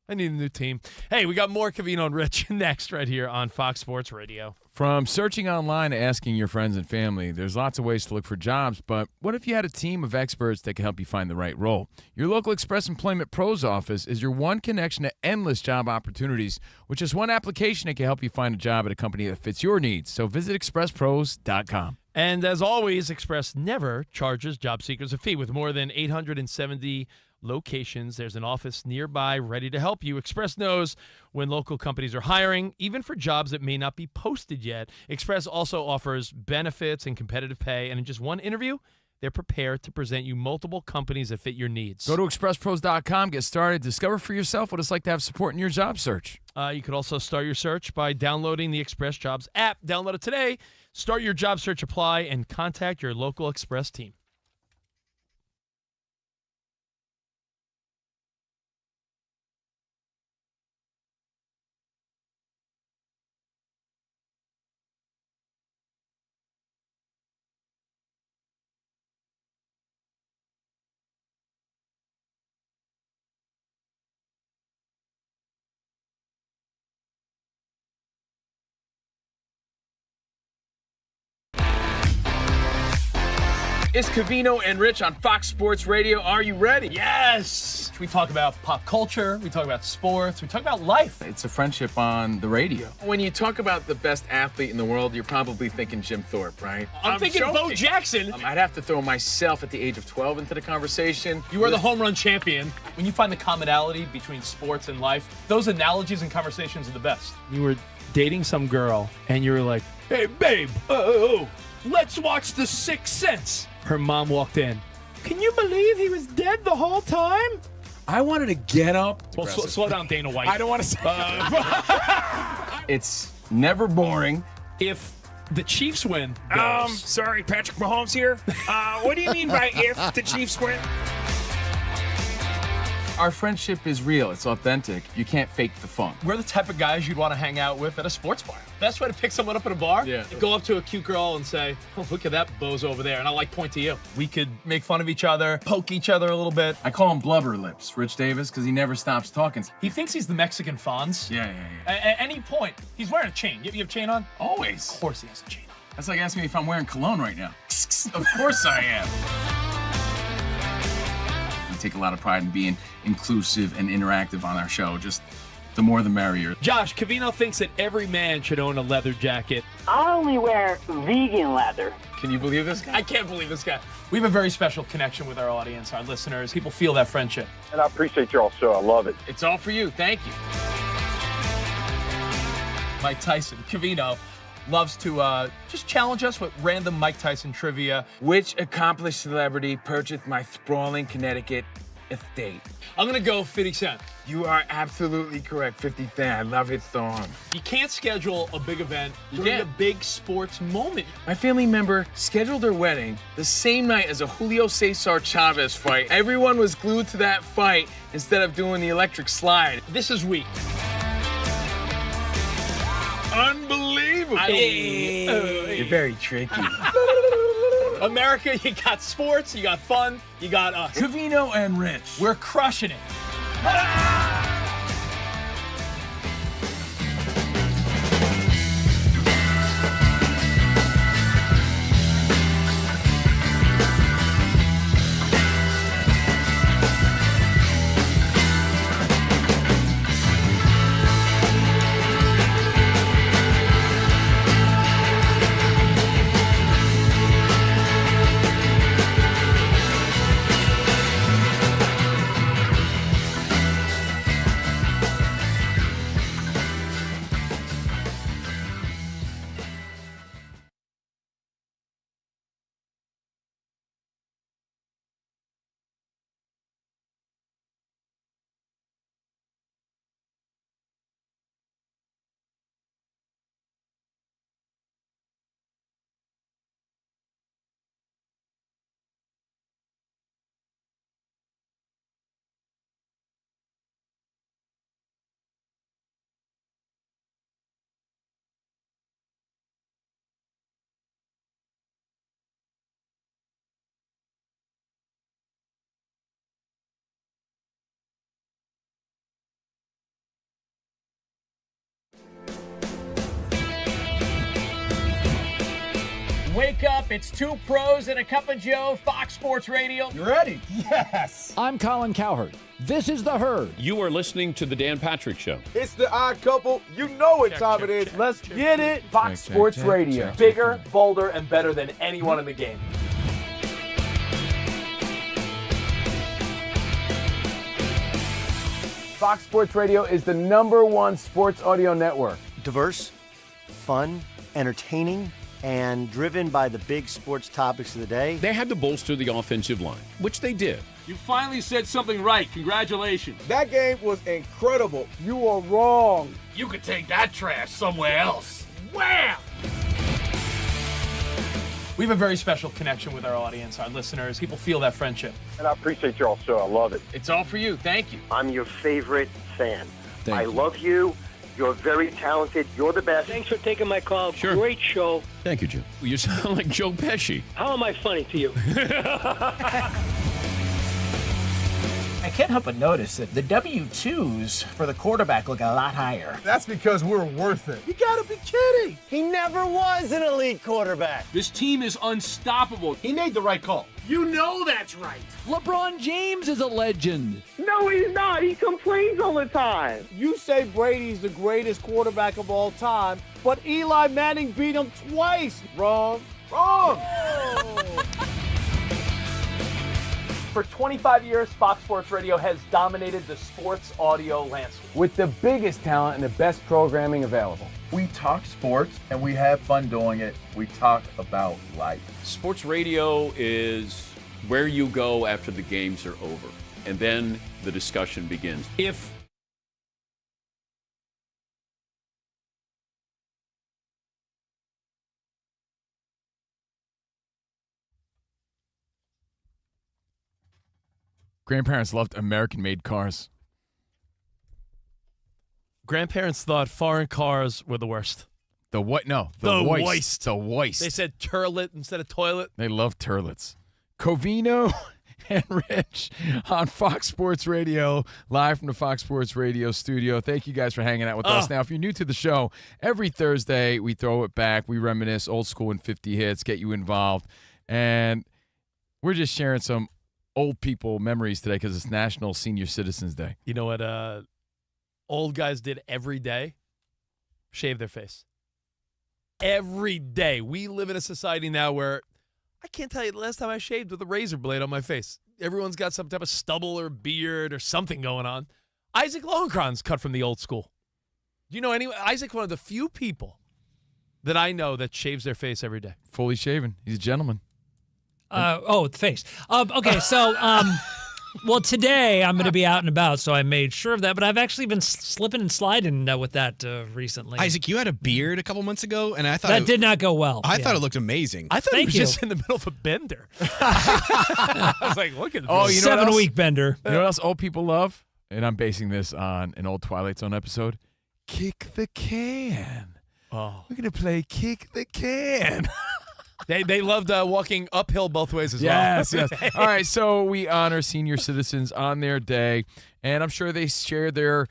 I need a new team. Hey, we got more Covino and Rich next right here on Fox Sports Radio. From searching online to asking your friends and family, there's lots of ways to look for jobs, but what if you had a team of experts that can help you find the right role? Your local Express Employment Pros office is your one connection to endless job opportunities, with just one application that can help you find a job at a company that fits your needs. So visit expresspros.com. And as always, Express never charges job seekers a fee. With more than 870 locations, there's an office nearby ready to help you. Express knows when local companies are hiring, even for jobs that may not be posted yet. Express also offers benefits and competitive pay, and in just one interview, they're prepared to present you multiple companies that fit your needs. Go to expresspros.com, get started, discover for yourself what it's like to have support in your job search. You could also start your search by downloading the Express Jobs app. Download it today. Start your job search, apply, and contact your local Express team. It's Covino and Rich on Fox Sports Radio. Are you ready? Yes! We talk about pop culture, we talk about sports, we talk about life. It's a friendship on the radio. When you talk about the best athlete in the world, you're probably thinking Jim Thorpe, right? I'm thinking joking. Bo Jackson. I'd have to throw myself at the age of 12 into the conversation. You are the home run champion. When you find the commonality between sports and life, those analogies and conversations are the best. You were dating some girl, and you were like, hey, babe, let's watch The Sixth Sense. Her mom walked in. Can you believe he was dead the whole time? I wanted to get up. Well, slow down, Dana White. I don't want to say. It's never boring. If the Chiefs win, Sorry, Patrick Mahomes here. What do you mean by if the Chiefs win? Our friendship is real. It's authentic. You can't fake the fun. we're the type of guys you'd want to hang out with at a sports bar. Best way to pick someone up at a bar? Yeah. Go up to a cute girl and say, oh, look at that bozo over there. And I point to you. We could make fun of each other, poke each other a little bit. I call him Blubber Lips, Rich Davis, because he never stops talking. He thinks he's the Mexican Fonz. Yeah. At any point, he's wearing a chain. You have a chain on? Always. Of course he has a chain on. That's like asking me if I'm wearing cologne right now. Of course I am. We take a lot of pride in being inclusive and interactive on our show. Just the more the merrier. Josh, Covino thinks that every man should own a leather jacket. I only wear vegan leather. Can you believe this guy? I can't believe this guy. We have a very special connection with our audience, our listeners. People feel that friendship. And I appreciate your show. I love it. It's all for you. Thank you. Mike Tyson, Covino, loves to just challenge us with random Mike Tyson trivia. Which accomplished celebrity purchased my sprawling Connecticut estate? I'm going to go 50 Cent. You are absolutely correct, 50 Cent. I love his song. You can't schedule a big event during can't. a big sports moment. My family member scheduled their wedding the same night as a Julio Cesar Chavez fight. Everyone was glued to that fight instead of doing the electric slide. This is weak. Unbelievable. You're very tricky. America, you got sports, you got fun, you got us. Covino and Rich. We're crushing it. Wake up, it's two pros and a cup of Joe, Fox Sports Radio. You ready? Yes. I'm Colin Cowherd. This is The Herd. You are listening to The Dan Patrick Show. It's the odd couple. You know what time it is. Let's get it. Fox Sports Radio. Bigger, bolder, and better than anyone in the game. Fox Sports Radio is the #1 sports audio network. Diverse, fun, entertaining, and driven by the big sports topics of the day. They had to bolster the offensive line, which they did. You finally said something right. Congratulations. That game was incredible. You are wrong. You could take that trash somewhere else. Wham! We have a very special connection with our audience, our listeners. People feel that friendship. And I appreciate your show. I love it. It's all for you. Thank you. I'm your favorite fan. Thank you. love you. You're very talented. You're the best. Thanks for taking my call. Sure. Great show. Thank you, Jim. You sound like Joe Pesci. How am I funny to you? I can't help but notice that the W-2s for the quarterback look a lot higher. That's because we're worth it. You gotta be kidding. He never was an elite quarterback. This team is unstoppable. He made the right call. You know that's right. LeBron James is a legend. No, he's not. He complains all the time. You say Brady's the greatest quarterback of all time, but Eli Manning beat him twice. Wrong. Wrong. For 25 years, Fox Sports Radio has dominated the sports audio landscape. With the biggest talent and the best programming available. We talk sports and we have fun doing it. We talk about life. Sports radio is where you go after the games are over, and then the discussion begins. If Grandparents loved American-made cars. Grandparents thought foreign cars were the worst. The what? No, The Weist. Weist. The Weist. They said turlet instead of toilet. They love turlets. Covino and Rich on Fox Sports Radio, live from the Fox Sports Radio studio. Thank you guys for hanging out with us. Now, if you're new to the show, every Thursday we throw it back. We reminisce old school and 50 hits, get you involved. And we're just sharing some old people memories today because it's National Senior Citizens Day. You know what old guys did every day? Shave their face. Every day. We live in a society now where I can't tell you the last time I shaved with a razor blade on my face. Everyone's got some type of stubble or beard or something going on. Isaac Lowenkron's cut from the old school. Do you know anyone? Isaac, one of the few people that I know that shaves their face every day. Fully shaven. He's a gentleman. The face. Okay, so, well, today I'm going to be out and about, so I made sure of that. But I've actually been slipping and sliding with that recently. Isaac, you had a beard a couple months ago, and I thought that did not go well. I thought it looked amazing. I thought he was just in the middle of a bender. I was like, look at this. 7-week bender. You know what else old people love? And I'm basing this on an old Twilight Zone episode. Kick the can. Oh, we're going to play Kick the Can. They loved walking uphill both ways as yes, well. Yes. All right, so we honor senior citizens on their day, and I'm sure they share their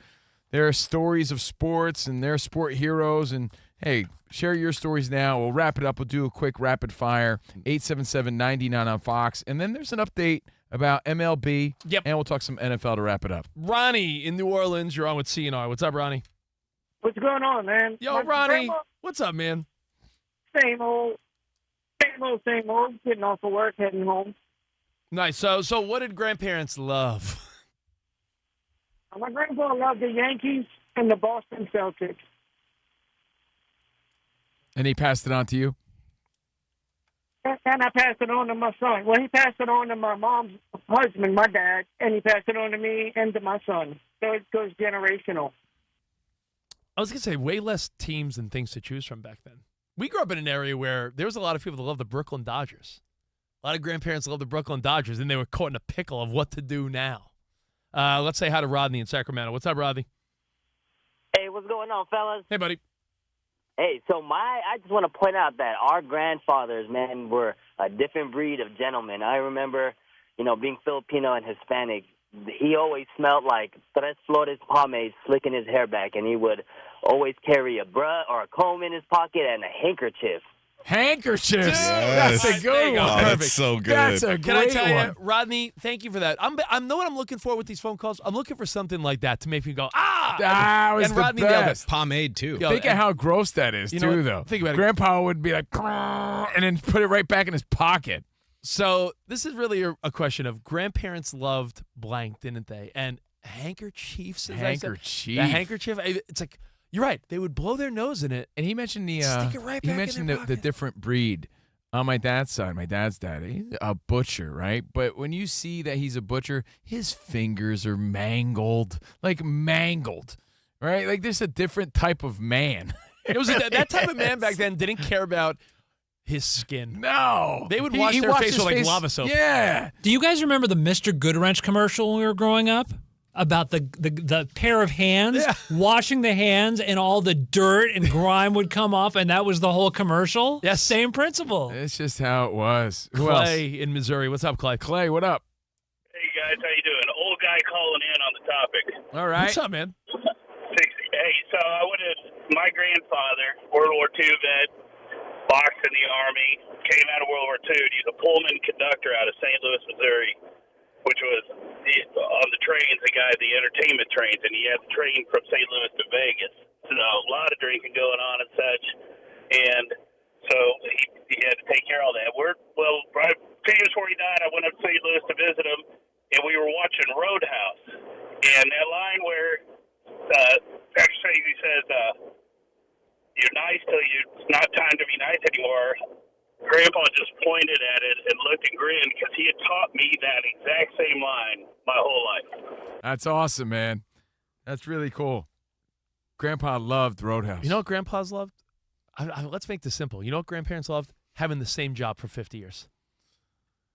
stories of sports and their sport heroes. And, hey, share your stories now. We'll wrap it up. We'll do a quick rapid fire, 877-99 on Fox. And then there's an update about MLB, and we'll talk some NFL to wrap it up. Ronnie in New Orleans, you're on with CNR. What's up, Ronnie? What's going on, man? Yo, Ronnie, what's up, man? Same old. Getting off of work, heading home. Nice. So what did grandparents love? My grandpa loved the Yankees and the Boston Celtics. And he passed it on to you? And I passed it on to my son. Well, he passed it on to my mom's husband, my dad, and he passed it on to me and to my son. So it goes generational. I was going to say, way less teams and things to choose from back then. We grew up in an area where there was a lot of people that loved the Brooklyn Dodgers. A lot of grandparents loved the Brooklyn Dodgers, and they were caught in a pickle of what to do now. Let's say hi to Rodney in Sacramento. What's up, Rodney? Hey, what's going on, fellas? Hey, buddy. Hey, so I just want to point out that our grandfathers, man, were a different breed of gentlemen. I remember, being Filipino and Hispanic, he always smelled like Tres Flores pomade slicking his hair back, and he would always carry a brush or a comb in his pocket and a handkerchief. Handkerchiefs. Yes. That's a good one. Oh, that's so good. That's a great Can I tell one. you, Rodney, thank you for that. I know what I'm looking for with these phone calls. I'm looking for something like that to make me go, ah! That was and the Rodney nailed best. it. Pomade, too. Think of how gross that is, You know too, what? though. Think about it. Grandpa would be like, and then put it right back in his pocket. So this is really a question of grandparents loved blank, didn't they? And handkerchiefs, as I said. Handkerchief. The handkerchief, it's like, you're right. They would blow their nose in it. And he mentioned the stick it right back he mentioned in their the different breed. On my dad's side, my dad's dad, he's a butcher, right? But when you see that he's a butcher, his fingers are mangled, right? Like there's a different type of man. It was that type of man back then didn't care about his skin. No. They would wash their face with like lava soap. Yeah. Do you guys remember the Mr. Goodwrench commercial when we were growing up? About the pair of hands, washing the hands, and all the dirt and grime would come off, and that was the whole commercial? Yes. Same principle. It's just how it was. Who Clay else? in Missouri. What's up, Clay? Clay, what up? Hey, guys. How you doing? Old guy guy calling in on the topic. All right. What's up, man? Hey, so my grandfather, World War II vet, boxed in the Army, came out of World War II. He's a Pullman conductor out of St. Louis, Missouri, which was on the trains, the entertainment trains, and he had to train from St. Louis to Vegas. So a lot of drinking going on and such. And so he had to take care of all that. Right before he died, I went up to St. Louis to visit him, and we were watching Roadhouse. And that line where Patrick Swayze says, you're nice till it's not time to be nice anymore. Grandpa just pointed at it and looked and grinned because he had taught me that exact same line my whole life. That's awesome, man. That's really cool. Grandpa loved Roadhouse. You know what grandpas loved? Let's make this simple. You know what grandparents loved? Having the same job for 50 years.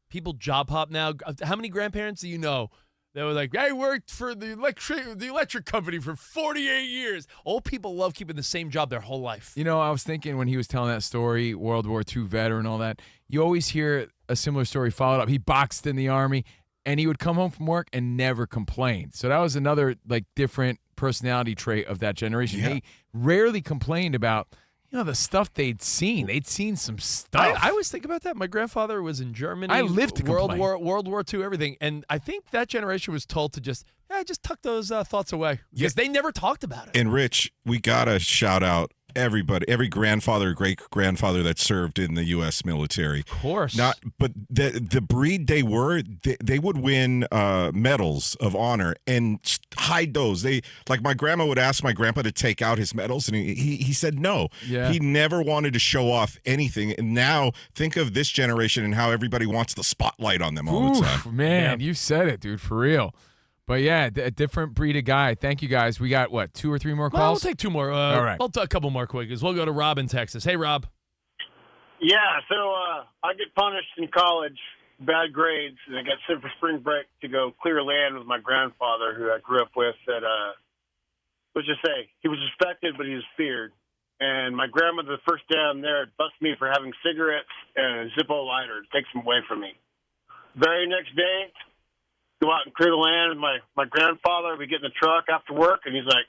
People job hop now. How many grandparents do you know that were like, I worked for the electric company for 48 years. Old people love keeping the same job their whole life. You know, I was thinking when he was telling that story, World War II veteran and all that, you always hear a similar story followed up. He boxed in the Army, and he would come home from work and never complain. So that was another different personality trait of that generation. Yeah. They rarely complained about the stuff they'd seen. They'd seen some stuff. I always think about that. My grandfather was in Germany. I lived to complain. World War II, everything. And I think that generation was told to just tuck those thoughts away. Because they never talked about it. And Rich, we got to shout out everybody, every grandfather, great-grandfather that served in the U.S. military. Of course. But the breed they were, they would win medals of honor and hide those. Like my grandma would ask my grandpa to take out his medals, and he said no. Yeah. He never wanted to show off anything. And now think of this generation and how everybody wants the spotlight on them all the time. Man, you said it, dude, for real. But yeah, a different breed of guy. Thank you, guys. We got, 2 or 3 more calls? Well, we'll take 2 more. All right. I'll do a couple more quickies. We'll go to Rob in Texas. Hey, Rob. Yeah, so I get punished in college, bad grades, and I got sent for spring break to go clear land with my grandfather, who I grew up with. That let's just say he was respected, but he was feared. And my grandmother, the first day I'm there, busted me for having cigarettes and a Zippo lighter. Takes them away from me. Very next day, go out and clear the land with my grandfather. We get in the truck after work, and he's like,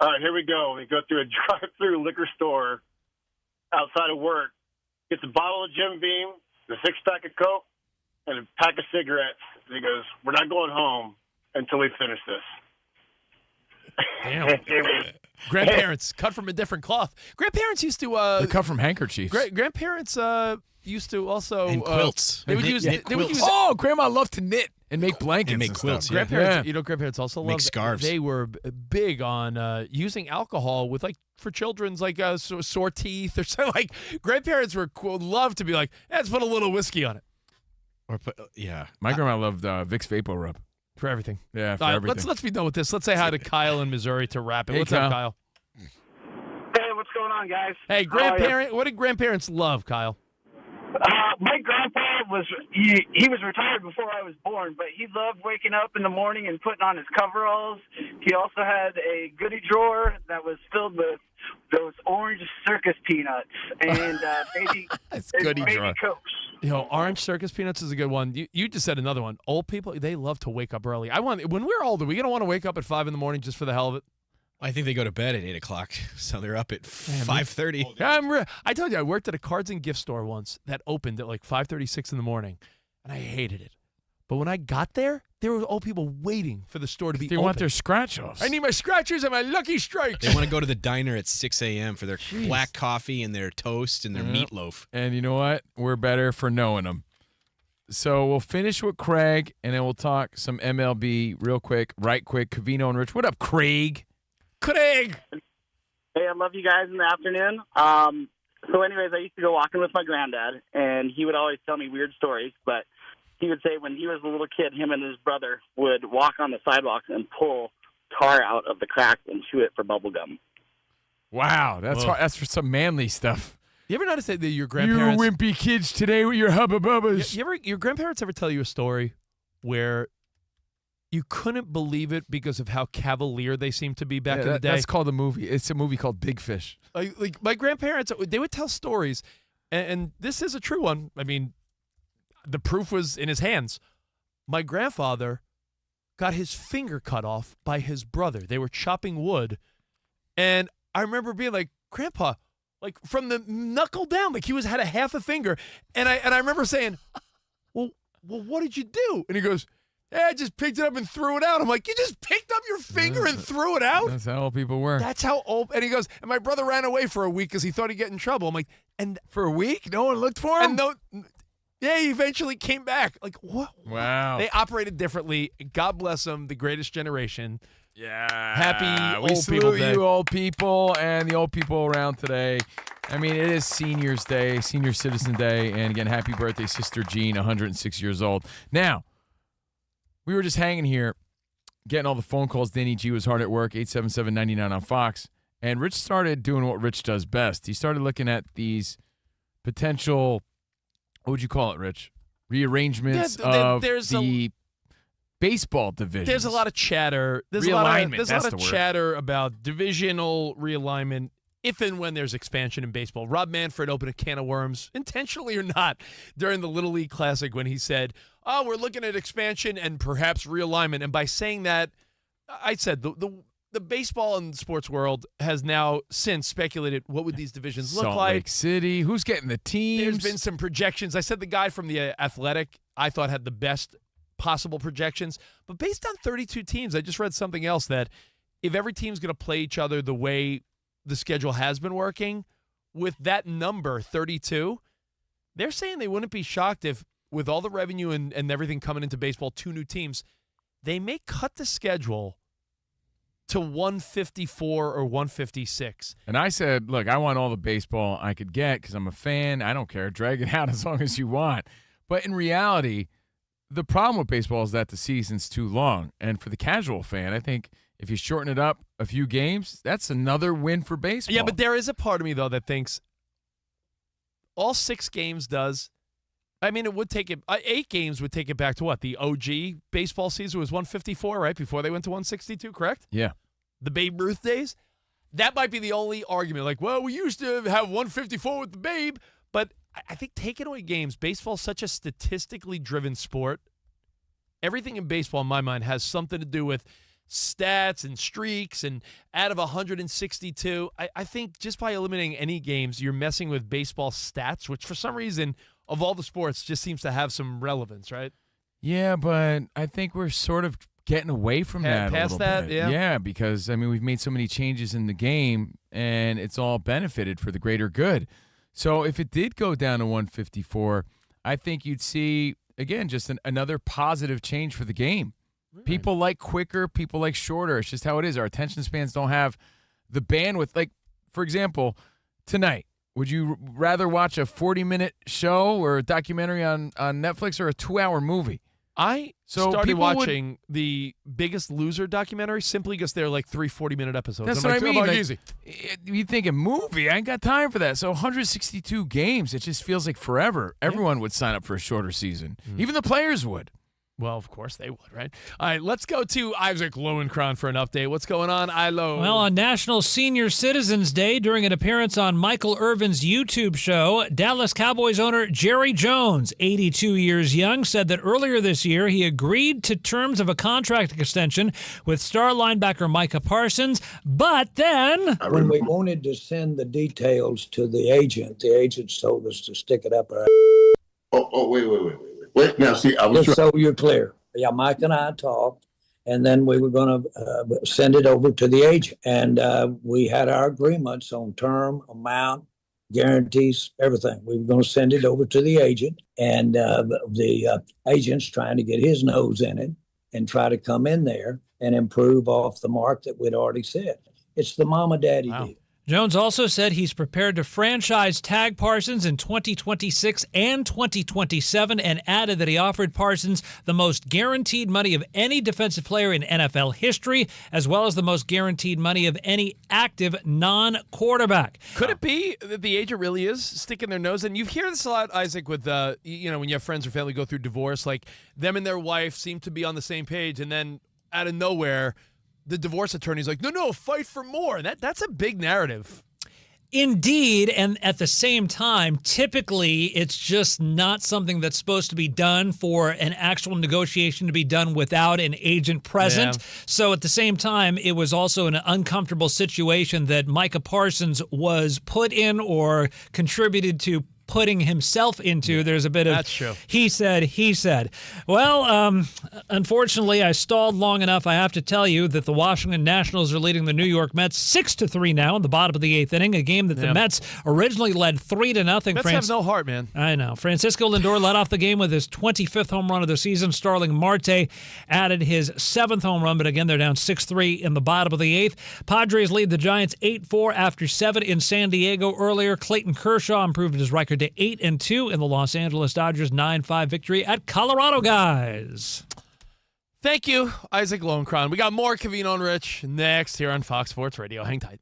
all right, here we go. We go through a drive-through liquor store outside of work, gets a bottle of Jim Beam, a 6-pack of Coke, and a pack of cigarettes. And he goes, we're not going home until we finish this. Damn. Grandparents cut from a different cloth. Grandparents used to They cut from handkerchiefs. grandparents used to also And quilts. They would use Oh, Grandma loved to knit and make blankets And make stuff. quilts, yeah. grandparents. You know, grandparents also Make loved scarves. They were big on using alcohol with for children's sore teeth or something. Like grandparents loved to be like, let's put a little whiskey on it Or put, yeah. My grandma loved Vicks Vapor Rub. for everything. Yeah, for All right, everything. let's be done with this. Let's say hi to Kyle in Missouri to wrap it. Hey, What's up, Kyle. Kyle? Hey, what's going on, guys? Hey, How are you? what did grandparents love, Kyle? My grandpa he was retired before I was born, but he loved waking up in the morning and putting on his coveralls. He also had a goodie drawer that was filled with those orange circus peanuts and baby Cokes. Orange circus peanuts is a good one. You just said another one. Old people, they love to wake up early. When we're older, we don't want to wake up at 5 in the morning just for the hell of it. I think they go to bed at 8 o'clock, so they're up at 5:30. I told you I worked at a cards and gift store once that opened at 5:36 in the morning, and I hated it. But when I got there were old people waiting for the store to be open. They want their scratch-offs. I need my scratchers and my Lucky Strikes. They want to go to the diner at 6 a.m. for their black coffee and their toast and their meatloaf. And you know what? We're better for knowing them. So we'll finish with Craig, and then we'll talk some MLB real quick, right quick. Covino and Rich. What up, Craig? Craig! Hey, I love you guys in the afternoon. So anyways, I used to go walking with my granddad, and he would always tell me weird stories, but he would say when he was a little kid, him and his brother would walk on the sidewalks and pull tar out of the cracks and chew it for bubble gum. Wow, that's for some manly stuff. You ever notice that your grandparents... You wimpy kids today with your hubba bubbas. Your grandparents ever tell you a story where you couldn't believe it because of how cavalier they seemed to be back in the day? That's called a movie. It's a movie called Big Fish. Like my grandparents, they would tell stories, and this is a true one. I mean, the proof was in his hands. My grandfather got his finger cut off by his brother. They were chopping wood. And I remember being like, Grandpa, like from the knuckle down, like he had a half a finger. And I remember saying, well, what did you do? And he goes, I just picked it up and threw it out. I'm like, you just picked up your finger and threw it out? That's how old people were. That's how old. And he goes, and my brother ran away for a week because he thought he'd get in trouble. I'm like, and for a week? No one looked for him? Yeah, he eventually came back. Like, what? Wow. They operated differently. God bless them, the greatest generation. Yeah. Happy we old salute people day. you old people and the old people around today. I mean, it is Seniors Day, Senior Citizen Day. And again, happy birthday, Sister Jean, 106 years old. Now, we were just hanging here, getting all the phone calls. Danny G was hard at work, 877-99 on Fox. And Rich started doing what Rich does best. He started looking at these potential, what would you call it, Rich? Rearrangements of the baseball division. There's a lot of chatter. There's a lot of chatter about divisional realignment if and when there's expansion in baseball. Rob Manfred opened a can of worms, intentionally or not, during the Little League Classic when he said, we're looking at expansion and perhaps realignment. And by saying that, I said the baseball and sports world has now since speculated what would these divisions look Salt like. Lake City, who's getting the teams? There's been some projections. I said the guy from the Athletic I thought had the best possible projections. But based on 32 teams, I just read something else that if every team's going to play each other the way the schedule has been working, with that number, 32, they're saying they wouldn't be shocked if, with all the revenue and everything coming into baseball, 2 new teams, they may cut the schedule to 154 or 156. And I said, look, I want all the baseball I could get because I'm a fan. I don't care. Drag it out as long as you want. But in reality, the problem with baseball is that the season's too long. And for the casual fan, I think if you shorten it up a few games, that's another win for baseball. Yeah, but there is a part of me, though, that thinks all 6 games does. I mean, it would take it. 8 games would take it back to what? The OG baseball season was 154, right? Before they went to 162, correct? Yeah. The Babe Ruth days? That might be the only argument. Like, well, we used to have 154 with the Babe, but I think taking away games, baseball's such a statistically driven sport. Everything in baseball, in my mind, has something to do with stats and streaks, and out of 162, I think just by eliminating any games, you're messing with baseball stats, which for some reason, of all the sports, just seems to have some relevance, right? Yeah, but I think we're sort of getting away from that past a little that, bit. yeah. Because, I mean, we've made so many changes in the game, and it's all benefited for the greater good. So if it did go down to 154, I think you'd see, again, just another positive change for the game. Right. People like quicker, people like shorter. It's just how it is. Our attention spans don't have the bandwidth. Like, for example, tonight, would you rather watch a 40-minute show or a documentary on Netflix or a 2-hour movie? I started watching the Biggest Loser documentary simply because they're like 3 40-minute episodes. That's I'm what like, I mean. Like, like, easy. You think a movie, I ain't got time for that. So 162 games, it just feels like forever. Everyone would sign up for a shorter season. Even the players would. Well, of course they would, right? All right, let's go to Isaac Lowenkron for an update. What's going on, Ilo? Well, on National Senior Citizens Day, during an appearance on Michael Irvin's YouTube show, Dallas Cowboys owner Jerry Jones, 82 years young, said that earlier this year he agreed to terms of a contract extension with star linebacker Micah Parsons, but then... When we wanted to send the details to the agents told us to stick it up our... Wait, now see, I was just so you're clear. Yeah, Mike and I talked, and then we were going to send it over to the agent. And we had our agreements on term, amount, guarantees, everything. We were going to send it over to the agent, and the agent's trying to get his nose in it and try to come in there and improve off the mark that we'd already set. It's the mama-daddy deal. Jones also said he's prepared to franchise tag Parsons in 2026 and 2027 and added that he offered Parsons the most guaranteed money of any defensive player in NFL history, as well as the most guaranteed money of any active non-quarterback. Could it be that the agent really is sticking their nose in? You hear this a lot, Isaac, with, when you have friends or family go through divorce, like them and their wife seem to be on the same page, and then out of nowhere, the divorce attorney's like, no, fight for more. That's a big narrative. Indeed, and at the same time, typically it's just not something that's supposed to be done for an actual negotiation to be done without an agent present. Yeah. So at the same time, it was also an uncomfortable situation that Micah Parsons was put in or contributed to putting himself into. There's a bit of That's true. he said. Well, unfortunately, I stalled long enough. I have to tell you that the Washington Nationals are leading the New York Mets 6-3 now in the bottom of the eighth inning, a game that the Mets originally led 3-0. Mets have no heart, man. I know. Francisco Lindor led off the game with his 25th home run of the season. Starling Marte added his 7th home run, but again, they're down 6-3 in the bottom of the eighth. Padres lead the Giants 8-4 after 7 in San Diego earlier. Clayton Kershaw improved his record to 8-2 in the Los Angeles Dodgers 9-5 victory at Colorado, guys. Thank you, Isaac Lowenkron. We got more Covino and Rich next here on Fox Sports Radio. Hang tight.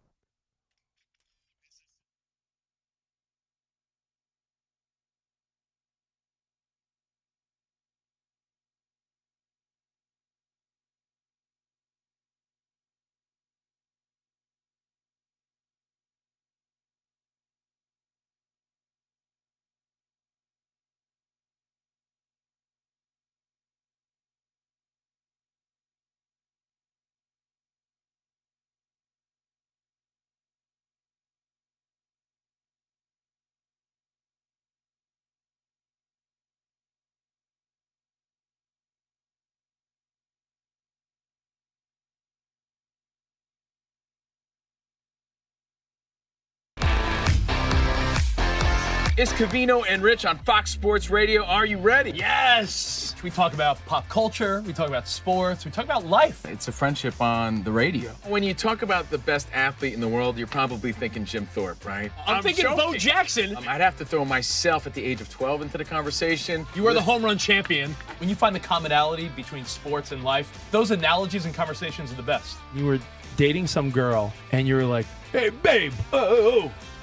It's Covino and Rich on Fox Sports Radio. Are you ready? Yes! We talk about pop culture, we talk about sports, we talk about life. It's a friendship on the radio. When you talk about the best athlete in the world, you're probably thinking Jim Thorpe, right? I'm thinking Bo Jackson. I'd have to throw myself at the age of 12 into the conversation. You are the home run champion. When you find the commonality between sports and life, those analogies and conversations are the best. You were dating some girl, and you were like, Hey, babe,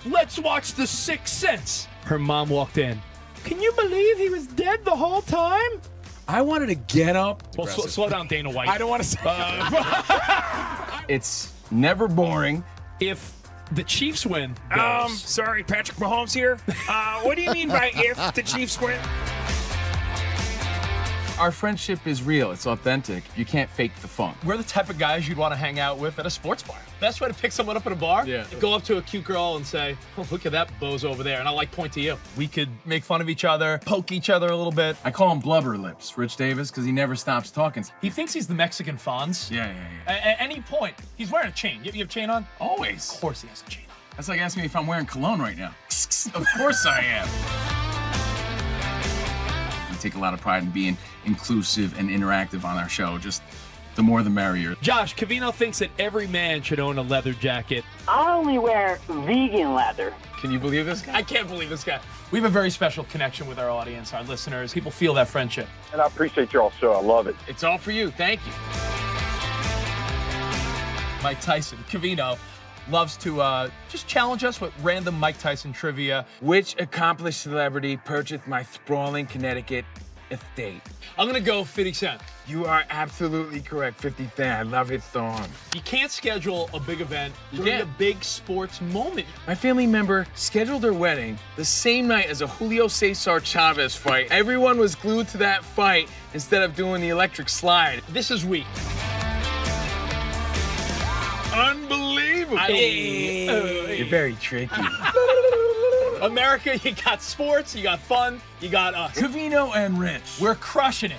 let's watch The Sixth Sense. her mom walked in. Can you believe he was dead the whole time? I wanted to get up. Well, slow down, Dana White. I don't want to say It's never boring. If the Chiefs win, Sorry, Patrick Mahomes here. What do you mean by if the Chiefs win? Our friendship is real. It's authentic. You can't fake the funk. we're the type of guys you'd want to hang out with at a sports bar. Best way to pick someone up at a bar? Yeah. Go up to a cute girl and say, oh, look at that bozo over there. And I point to you. We could make fun of each other, poke each other a little bit. I call him Blubber Lips, Rich Davis, because he never stops talking. He thinks he's the Mexican Fonz. Yeah. At any point, he's wearing a chain. You have a chain on? Always. Of course he has a chain on. That's like asking me if I'm wearing cologne right now. Of course I am. We take a lot of pride in being inclusive and interactive on our show. Just the more the merrier. Josh, Covino thinks that every man should own a leather jacket. I only wear vegan leather. Can you believe this guy? I can't believe this guy. We have a very special connection with our audience, our listeners. People feel that friendship. And I appreciate y'all's show. I love it. It's all for you. Thank you. Mike Tyson, Covino, loves to just challenge us with random Mike Tyson trivia. Which accomplished celebrity purchased my sprawling Connecticut estate? I'm going to go 50 Cent. You are absolutely correct, 50 Cent. I love his song. You can't schedule a big event during can't. a big sports moment. My family member scheduled their wedding the same night as a Julio Cesar Chavez fight. Everyone was glued to that fight instead of doing the electric slide. This is weak. Unbelievable. You're very tricky. America, you got sports, you got fun, you got us. Covino and Rich. We're crushing it.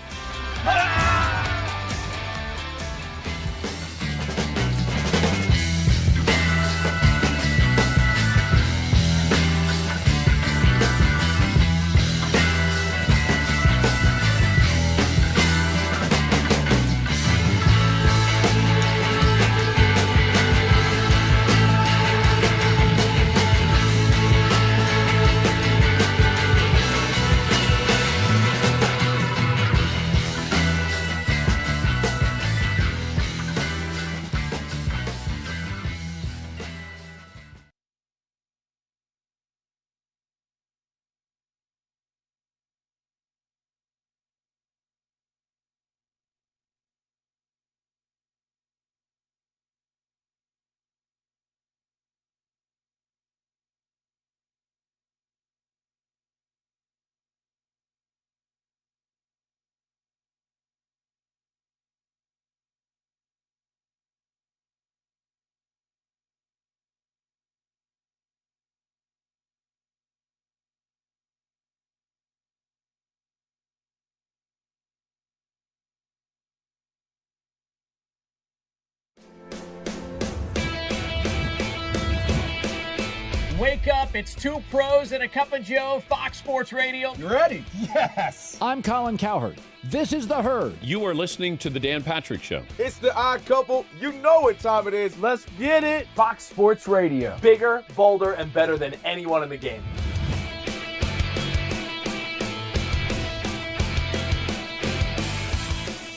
wake up. It's two pros and a cup of Joe, Fox Sports Radio. You ready? Yes. I'm Colin Cowherd. This is The Herd. You are listening to The Dan Patrick Show. It's the odd couple. You know what time it is. Let's get it. Fox Sports Radio. Bigger, bolder, and better than anyone in the game.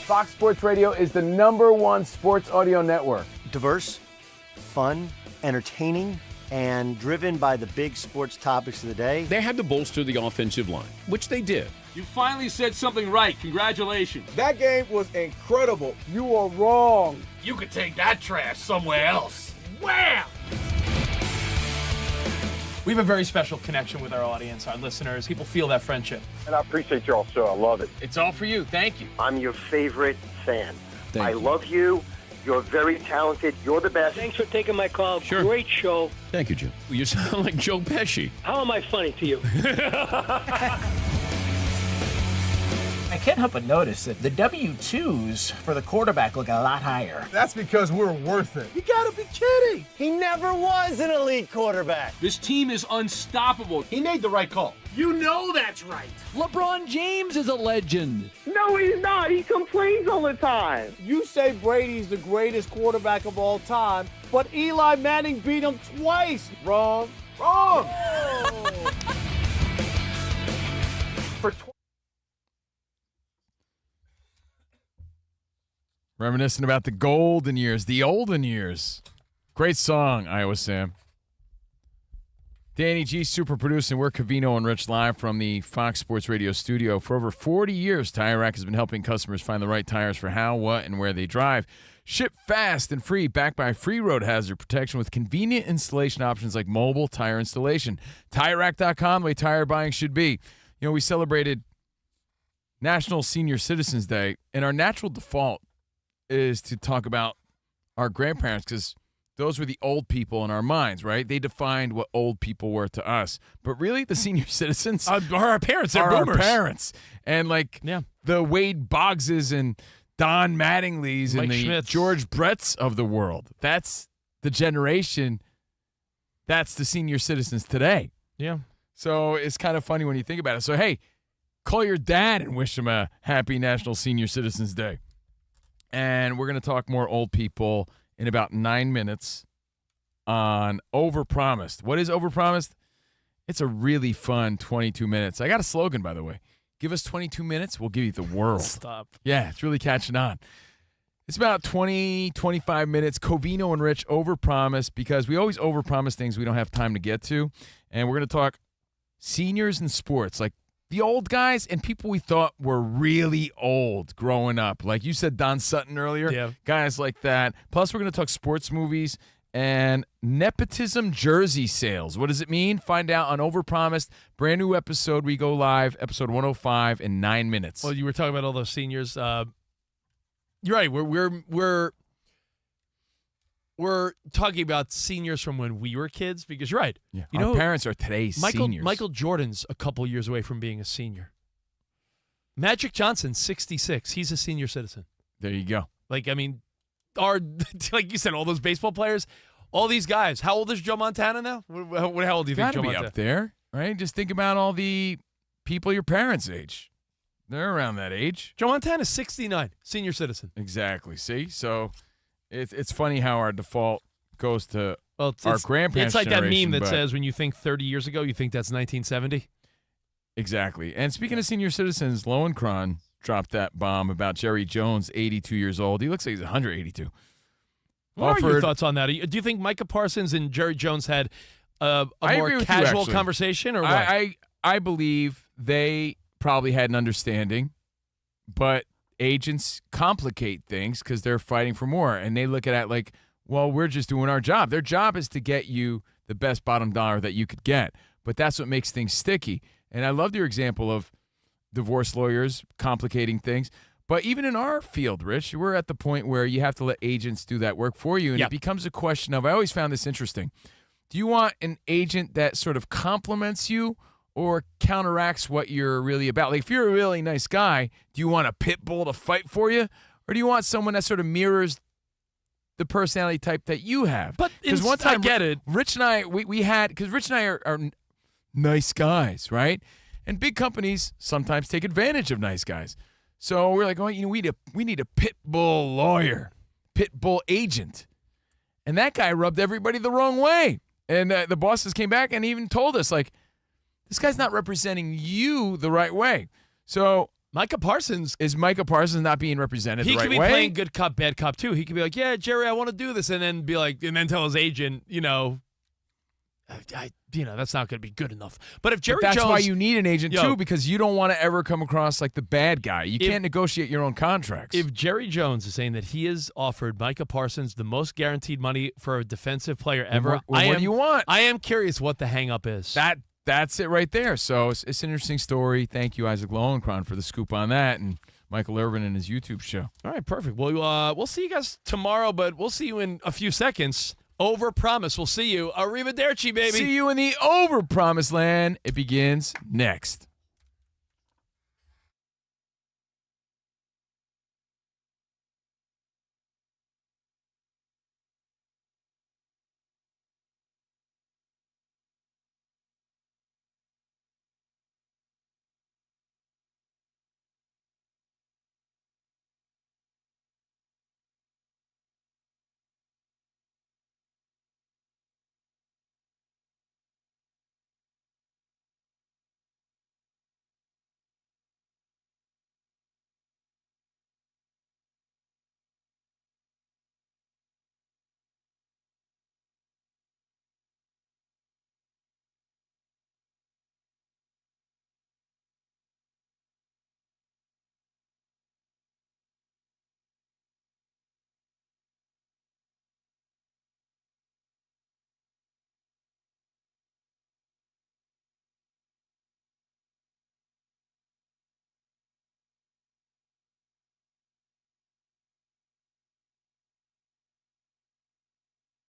Fox Sports Radio is the #1 sports audio network. Diverse, fun, entertaining, and driven by the big sports topics of the day. They had to bolster the offensive line, which they did. You finally said something right. Congratulations. That game was incredible. You are wrong. You could take that trash somewhere else. Wham! We have a very special connection with our audience, our listeners. People feel that friendship. And I appreciate y'all so. I love it. It's all for you. Thank you. I'm your favorite fan. Thank you. love you. You're very talented. You're the best. Thanks for taking my call. Sure. Great show. Thank you, Jim. You sound like Joe Pesci. How am I funny to you? I can't help but notice that the W-2s for the quarterback look a lot higher. That's because we're worth it. You gotta be kidding. He never was an elite quarterback. This team is unstoppable. He made the right call. You know that's right. LeBron James is a legend. No, he's not. He complains all the time. You say Brady's the greatest quarterback of all time, but Eli Manning beat him twice. Wrong. Wrong. For Reminiscing about the golden years, the olden years. Great song, Iowa Sam. Danny G, super producing. We're Covino and Rich live from the Fox Sports Radio studio. For over 40 years, Tire Rack has been helping customers find the right tires for how, what, and where they drive. Ship fast and free, backed by free road hazard protection with convenient installation options like mobile tire installation. TireRack.com, the way tire buying should be. You know, we celebrated National Senior Citizens Day, and our natural default is to talk about our grandparents because those were the old people in our minds, right? They defined what old people were to us. But really, the senior citizens are our parents. They're are boomers. our parents. And like the Wade Boggses and Don Mattingly's and Mike the Schmitz. George Bretts of the world. That's the generation. That's the senior citizens today. Yeah. So it's kind of funny when you think about it. So, hey, call your dad and wish him a happy National Senior Citizens Day. And we're going to talk more old people in about 9 minutes on Overpromised. What is Overpromised? It's a really fun 22 minutes. I got a slogan, by the way. Give us 22 minutes, we'll give you the world. Stop. Yeah, it's really catching on. It's about 20, 25 minutes. Covino and Rich overpromise because we always overpromise things we don't have time to get to. And we're going to talk seniors in sports, like the old guys and people we thought were really old growing up. Like you said, Don Sutton earlier. Yeah. Guys like that. Plus, we're going to talk sports movies and nepotism jersey sales. What does it mean? Find out on Overpromised. Brand new episode. We go live, episode 105 in 9 minutes. Well, you were talking about all those seniors. You're right. We're talking about seniors from when we were kids because you're right. Yeah. You Our know, parents are today's seniors. Michael Jordan's a couple years away from being a senior. Magic Johnson, 66. He's a senior citizen. There you go. Like, I mean, like you said, all those baseball players, all these guys. How old is Joe Montana now? How old do you think Gotta Joe be Montana? up there, right? Just think about all the people your parents' age. They're around that age. Joe Montana's 69, senior citizen. Exactly. See? So it's funny how our default goes to Well, our grandparents' It's like that meme generation, that but- says when you think 30 years ago, you think that's 1970. Exactly. And speaking of senior citizens, Lowenkron dropped that bomb about Jerry Jones, 82 years old. He looks like he's 182. What are your thoughts on that? Do you think Micah Parsons and Jerry Jones had a I agree more with you, casual actually. conversation, or what? I believe they probably had an understanding, but agents complicate things because they're fighting for more, and they look at it like, well, we're just doing our job. Their job is to get you the best bottom dollar that you could get, but that's what makes things sticky. And I loved your example of divorce lawyers complicating things. But even in our field, Rich, we're at the point where you have to let agents do that work for you. And it becomes a question of, I always found this interesting. Do you want an agent that sort of compliments you or counteracts what you're really about? Like if you're a really nice guy, do you want a pit bull to fight for you? Or do you want someone that sort of mirrors the personality type that you have. But because one time, I get it. Rich and I, we had, because Rich and I are nice guys, right? And big companies sometimes take advantage of nice guys. So we're like, we need a pit bull lawyer, pit bull agent. And that guy rubbed everybody the wrong way. And the bosses came back and even told us, like, this guy's not representing you the right way. So Micah Parsons not being represented the right way? He could be playing good cop, bad cop too. He could be like, yeah, Jerry, I want to do this, and then be like, and then tell his agent, that's not going to be good enough. But if Jerry that's Jones, why you need an agent too, because you don't want to ever come across like the bad guy. You can't negotiate your own contracts. If Jerry Jones is saying that he has offered Micah Parsons the most guaranteed money for a defensive player ever, what do you want? I am curious what the hang-up is. That's it right there. So it's an interesting story. Thank you, Isaac Lowenkron, for the scoop on that, and Michael Irvin and his YouTube show. All right, perfect. Well, we'll see you guys tomorrow, but we'll see you in a few seconds. Overpromise. We'll see you. Arrivederci, baby. See you in the over-promised land. It begins next.